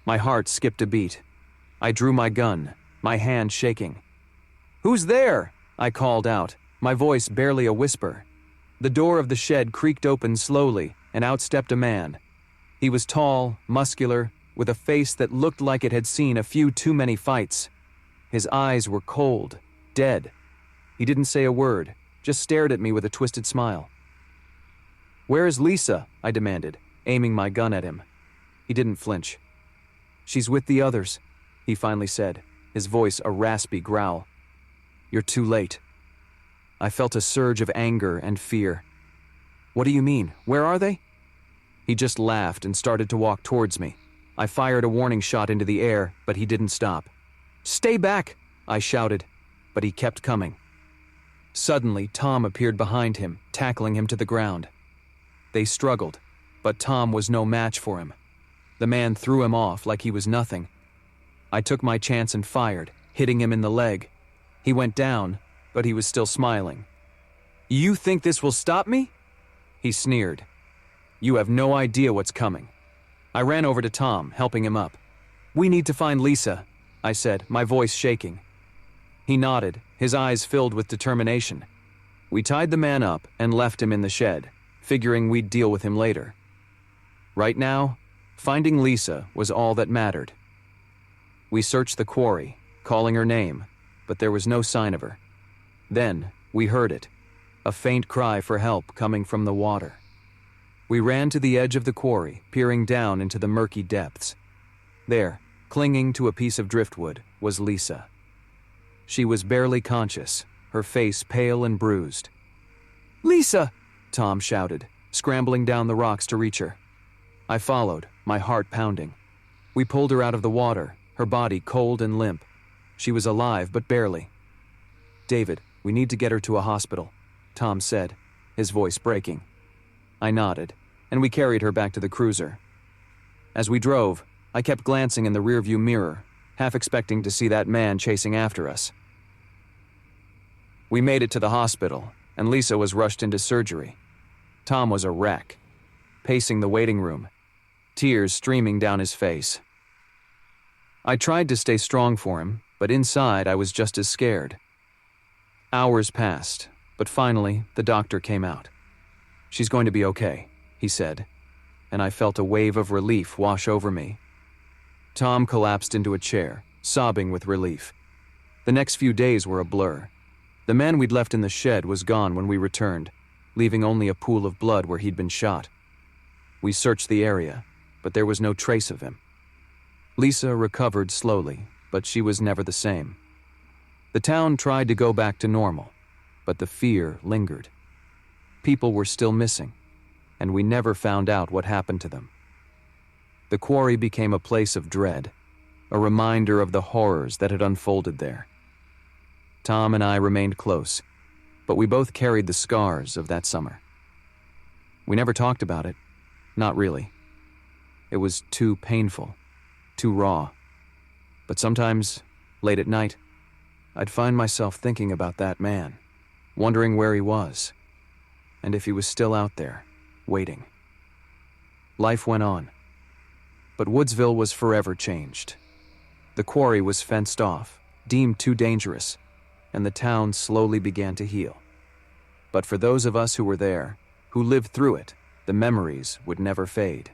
S1: My heart skipped a beat. I drew my gun, my hand shaking. "Who's there?" I called out, my voice barely a whisper. The door of the shed creaked open slowly, and out stepped a man. He was tall, muscular, with a face that looked like it had seen a few too many fights. His eyes were cold, dead. He didn't say a word, just stared at me with a twisted smile. "Where is Lisa?" I demanded, aiming my gun at him. He didn't flinch. "She's with the others," he finally said, his voice a raspy growl. "You're too late." I felt a surge of anger and fear. "What do you mean? Where are they?" He just laughed and started to walk towards me. I fired a warning shot into the air, but he didn't stop. "Stay back!" I shouted, but he kept coming. Suddenly, Tom appeared behind him, tackling him to the ground. They struggled, but Tom was no match for him. The man threw him off like he was nothing. I took my chance and fired, hitting him in the leg. He went down, but he was still smiling. "You think this will stop me?" He sneered. "You have no idea what's coming." I ran over to Tom, helping him up. "We need to find Lisa," I said, my voice shaking. He nodded, his eyes filled with determination. We tied the man up and left him in the shed, figuring we'd deal with him later. Right now, finding Lisa was all that mattered. We searched the quarry, calling her name, but there was no sign of her. Then, we heard it, a faint cry for help coming from the water. We ran to the edge of the quarry, peering down into the murky depths. There, clinging to a piece of driftwood, was Lisa. She was barely conscious, her face pale and bruised. "Lisa!" Tom shouted, scrambling down the rocks to reach her. I followed, my heart pounding. We pulled her out of the water, her body cold and limp. She was alive, but barely. "David, we need to get her to a hospital," Tom said, his voice breaking. I nodded, and we carried her back to the cruiser. As we drove, I kept glancing in the rearview mirror, half expecting to see that man chasing after us. We made it to the hospital, and Lisa was rushed into surgery. Tom was a wreck, pacing the waiting room, tears streaming down his face. I tried to stay strong for him, but inside I was just as scared. Hours passed, but finally the doctor came out. "She's going to be okay," he said, and I felt a wave of relief wash over me. Tom collapsed into a chair, sobbing with relief. The next few days were a blur. The man we'd left in the shed was gone when we returned, leaving only a pool of blood where he'd been shot. We searched the area, but there was no trace of him. Lisa recovered slowly, but she was never the same. The town tried to go back to normal, but the fear lingered. People were still missing, and we never found out what happened to them. The quarry became a place of dread, a reminder of the horrors that had unfolded there. Tom and I remained close, but we both carried the scars of that summer. We never talked about it, not really. It was too painful, too raw. But sometimes, late at night, I'd find myself thinking about that man, wondering where he was, and if he was still out there, waiting. Life went on, but Woodsville was forever changed. The quarry was fenced off, deemed too dangerous, and the town slowly began to heal. But for those of us who were there, who lived through it, the memories would never fade.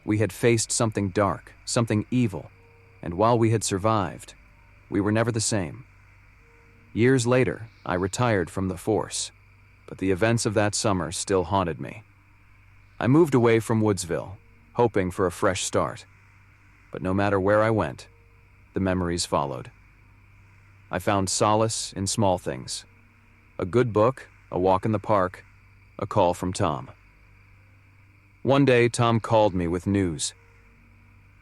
S1: We had faced something dark, something evil, and while we had survived, we were never the same. Years later, I retired from the force, but the events of that summer still haunted me. I moved away from Woodsville, hoping for a fresh start. But no matter where I went, the memories followed. I found solace in small things. A good book, a walk in the park, a call from Tom. One day, Tom called me with news.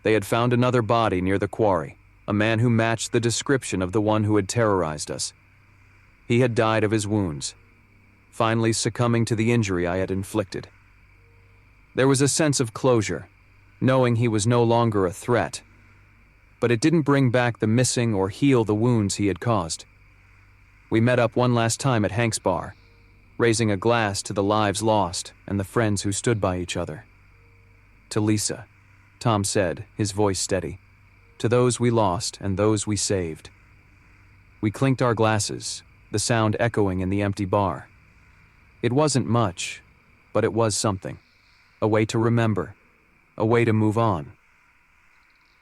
S1: They had found another body near the quarry, a man who matched the description of the one who had terrorized us. He had died of his wounds, finally succumbing to the injury I had inflicted. There was a sense of closure, knowing he was no longer a threat, but it didn't bring back the missing or heal the wounds he had caused. We met up one last time at Hank's bar, raising a glass to the lives lost and the friends who stood by each other. "To Lisa," Tom said, his voice steady. "To those we lost and those we saved." We clinked our glasses, the sound echoing in the empty bar. It wasn't much, but it was something. A way to remember, a way to move on.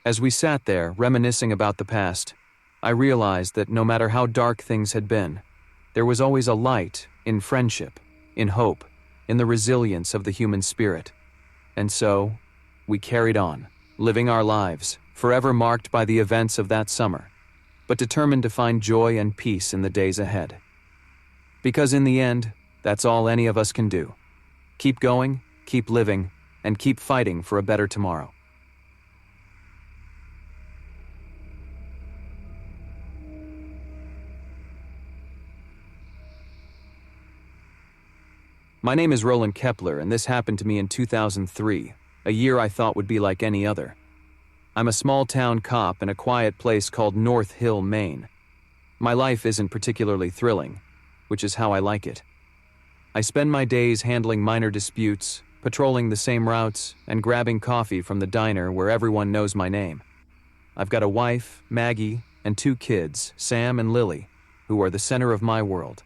S1: As we sat there, reminiscing about the past, I realized that no matter how dark things had been, there was always a light in friendship, in hope, in the resilience of the human spirit. And so, we carried on, living our lives, forever marked by the events of that summer. but determined to find joy and peace in the days ahead. Because in the end, that's all any of us can do. Keep going, keep living, and keep fighting for a better tomorrow. My name is Roland Kepler, and this happened to me in 2003, a year I thought would be like any other. I'm a small-town cop in a quiet place called North Hill, Maine. My life isn't particularly thrilling, which is how I like it. I spend my days handling minor disputes, patrolling the same routes, and grabbing coffee from the diner where everyone knows my name. I've got a wife, Maggie, and 2 kids, Sam and Lily, who are the center of my world.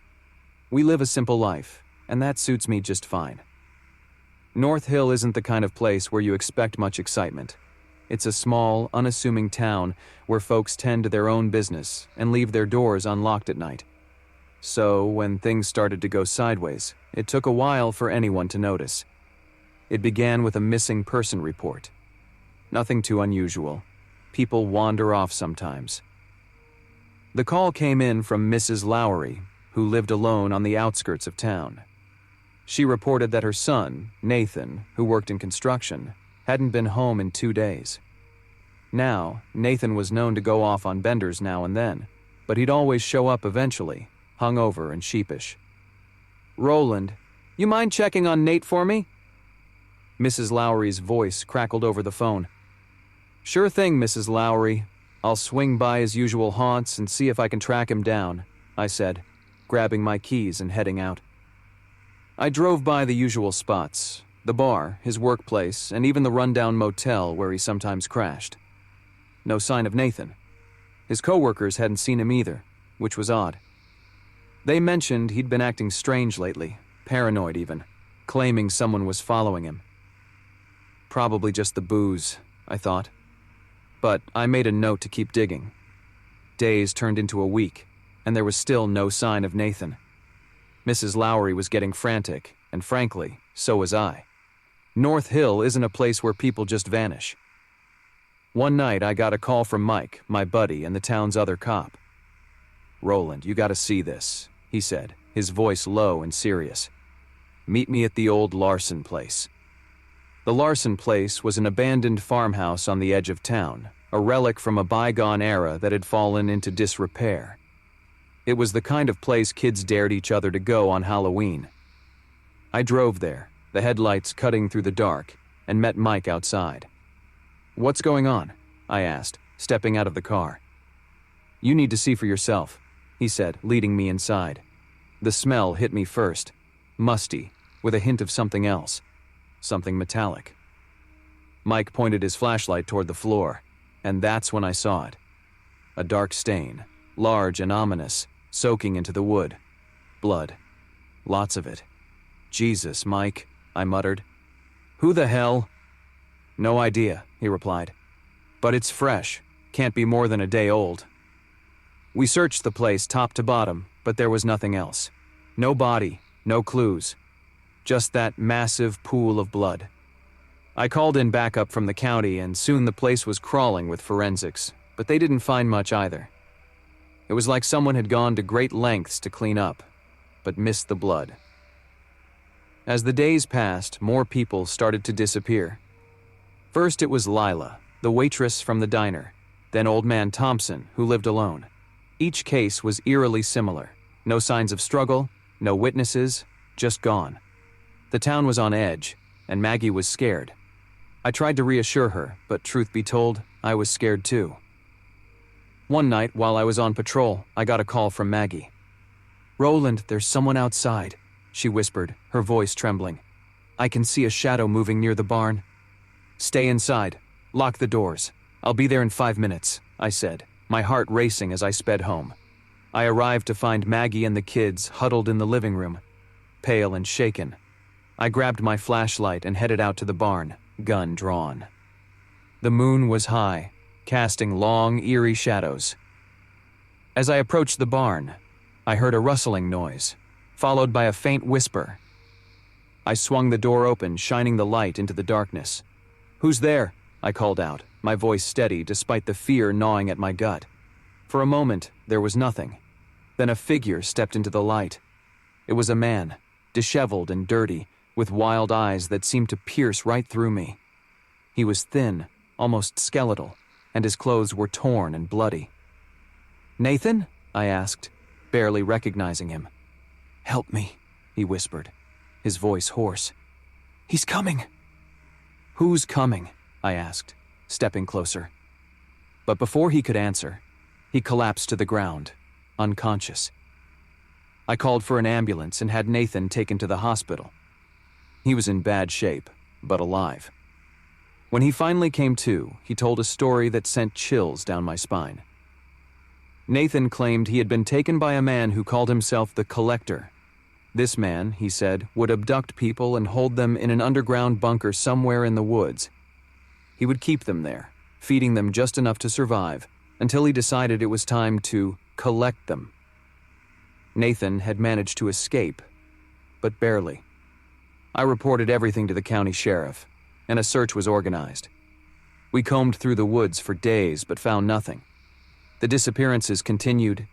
S1: We live a simple life, and that suits me just fine. North Hill isn't the kind of place where you expect much excitement. It's a small, unassuming town where folks tend to their own business and leave their doors unlocked at night. So, when things started to go sideways, it took a while for anyone to notice. It began with a missing person report. Nothing too unusual. People wander off sometimes. The call came in from Mrs. Lowry, who lived alone on the outskirts of town. She reported that her son, Nathan, who worked in construction, hadn't been home in 2 days. Now, Nathan was known to go off on benders now and then, but he'd always show up eventually, hungover and sheepish. "Roland, you mind checking on Nate for me?" Mrs. Lowry's voice crackled over the phone. "Sure thing, Mrs. Lowry. I'll swing by his usual haunts and see if I can track him down," I said, grabbing my keys and heading out. I drove by the usual spots, the bar, his workplace, and even the rundown motel where he sometimes crashed. No sign of Nathan. His coworkers hadn't seen him either, which was odd. They mentioned he'd been acting strange lately, paranoid even, claiming someone was following him. Probably just the booze, I thought. But I made a note to keep digging. Days turned into a week, and there was still no sign of Nathan. Mrs. Lowry was getting frantic, and frankly, so was I. North Hill isn't a place where people just vanish. One night I got a call from Mike, my buddy, and the town's other cop. "Roland, you gotta see this," he said, his voice low and serious. "Meet me at the old Larson place." The Larson place was an abandoned farmhouse on the edge of town, a relic from a bygone era that had fallen into disrepair. It was the kind of place kids dared each other to go on Halloween. I drove there, the headlights cutting through the dark, and met Mike outside. "What's going on?" I asked, stepping out of the car. "You need to see for yourself," he said, leading me inside. The smell hit me first, musty, with a hint of something else, something metallic. Mike pointed his flashlight toward the floor, and that's when I saw it. A dark stain, large and ominous, soaking into the wood. Blood. Lots of it. "Jesus, Mike," I muttered. "Who the hell?" "No idea," he replied. "But it's fresh. Can't be more than a day old." We searched the place top to bottom, but there was nothing else. No body, no clues. Just that massive pool of blood. I called in backup from the county, and soon the place was crawling with forensics, but they didn't find much either. It was like someone had gone to great lengths to clean up, but missed the blood. As the days passed, more people started to disappear. First it was Lila, the waitress from the diner, then Old Man Thompson, who lived alone. Each case was eerily similar. No signs of struggle, no witnesses, just gone. The town was on edge, and Maggie was scared. I tried to reassure her, but truth be told, I was scared too. One night, while I was on patrol, I got a call from Maggie. "Roland, there's someone outside," she whispered, her voice trembling. "I can see a shadow moving near the barn." "Stay inside. Lock the doors. I'll be there in 5 minutes," I said, my heart racing as I sped home. I arrived to find Maggie and the kids huddled in the living room, pale and shaken. I grabbed my flashlight and headed out to the barn, gun drawn. The moon was high, casting long, eerie shadows. As I approached the barn, I heard a rustling noise, followed by a faint whisper. I swung the door open, shining the light into the darkness. "Who's there?" I called out, my voice steady despite the fear gnawing at my gut. For a moment, there was nothing. Then a figure stepped into the light. It was a man, disheveled and dirty, with wild eyes that seemed to pierce right through me. He was thin, almost skeletal, and his clothes were torn and bloody. "Nathan?" I asked, barely recognizing him. "Help me," he whispered, his voice hoarse. "He's coming." "Who's coming?" I asked, stepping closer. But before he could answer, he collapsed to the ground, unconscious. I called for an ambulance and had Nathan taken to the hospital. He was in bad shape, but alive. When he finally came to, he told a story that sent chills down my spine. Nathan claimed he had been taken by a man who called himself the Collector. This man, he said, would abduct people and hold them in an underground bunker somewhere in the woods. He would keep them there, feeding them just enough to survive, until he decided it was time to collect them. Nathan had managed to escape, but barely. I reported everything to the county sheriff, and a search was organized. We combed through the woods for days but found nothing. The disappearances continued,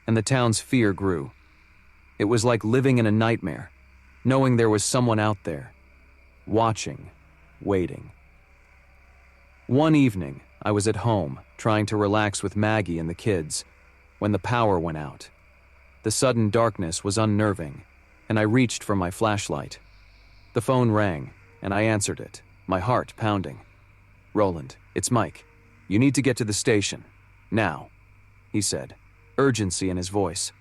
S1: and the town's fear grew. It was like living in a nightmare, knowing there was someone out there, watching, waiting. One evening, I was at home, trying to relax with Maggie and the kids, when the power went out. The sudden darkness was unnerving, and I reached for my flashlight. The phone rang, and I answered it, my heart pounding. "Roland, it's Mike. You need to get to the station. Now," he said, urgency in his voice.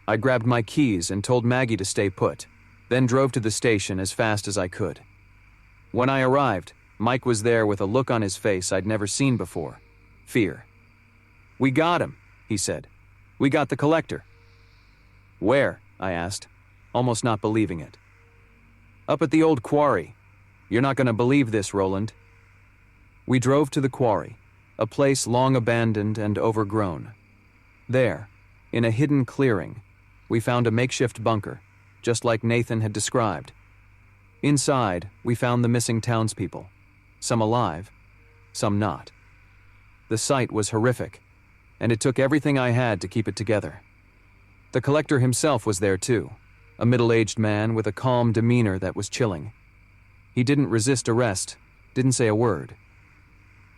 S1: I grabbed my keys and told Maggie to stay put, then drove to the station as fast as I could. When I arrived, Mike was there with a look on his face I'd never seen before. Fear. "We got him," he said. "We got the Collector." "Where?" I asked, almost not believing it. "Up at the old quarry. You're not going to believe this, Roland." We drove to the quarry, a place long abandoned and overgrown. There, in a hidden clearing, we found a makeshift bunker, just like Nathan had described. Inside, we found the missing townspeople, some alive, some not. The sight was horrific, and it took everything I had to keep it together. The Collector himself was there too, a middle-aged man with a calm demeanor that was chilling. He didn't resist arrest, didn't say a word.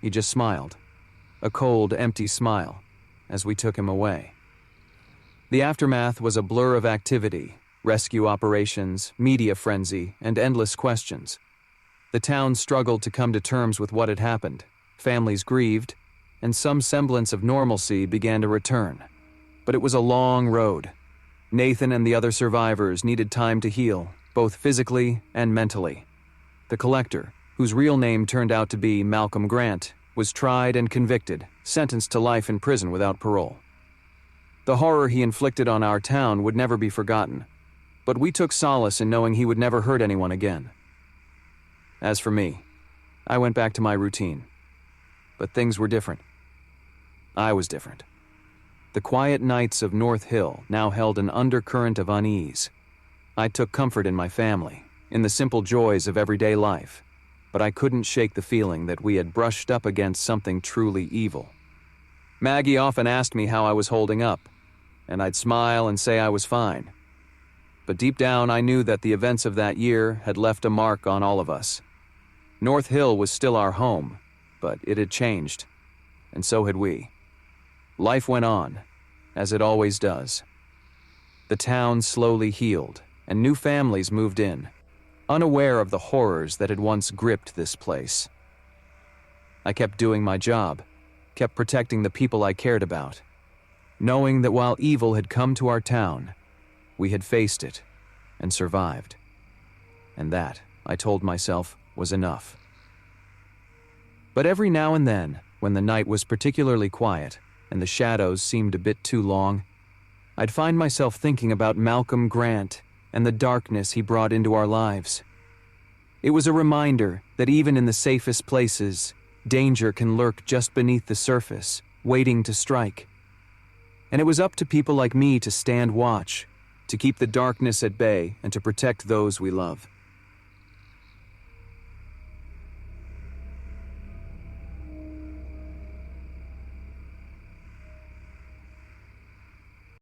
S1: He just smiled, a cold, empty smile, as we took him away. The aftermath was a blur of activity, rescue operations, media frenzy, and endless questions. The town struggled to come to terms with what had happened, families grieved, and some semblance of normalcy began to return. But it was a long road. Nathan and the other survivors needed time to heal, both physically and mentally. The Collector, whose real name turned out to be Malcolm Grant, was tried and convicted, sentenced to life in prison without parole. The horror he inflicted on our town would never be forgotten, but we took solace in knowing he would never hurt anyone again. As for me, I went back to my routine. But things were different. I was different. The quiet nights of North Hill now held an undercurrent of unease. I took comfort in my family, in the simple joys of everyday life, but I couldn't shake the feeling that we had brushed up against something truly evil. Maggie often asked me how I was holding up, and I'd smile and say I was fine. But deep down, I knew that the events of that year had left a mark on all of us. North Hill was still our home, but it had changed, and so had we. Life went on, as it always does. The town slowly healed, and new families moved in, unaware of the horrors that had once gripped this place. I kept doing my job, kept protecting the people I cared about, knowing that while evil had come to our town, we had faced it and survived. And that, I told myself, was enough. But every now and then, when the night was particularly quiet and the shadows seemed a bit too long, I'd find myself thinking about Malcolm Grant and the darkness he brought into our lives. It was a reminder that even in the safest places, danger can lurk just beneath the surface, waiting to strike. And it was up to people like me to stand watch, to keep the darkness at bay and to protect those we love.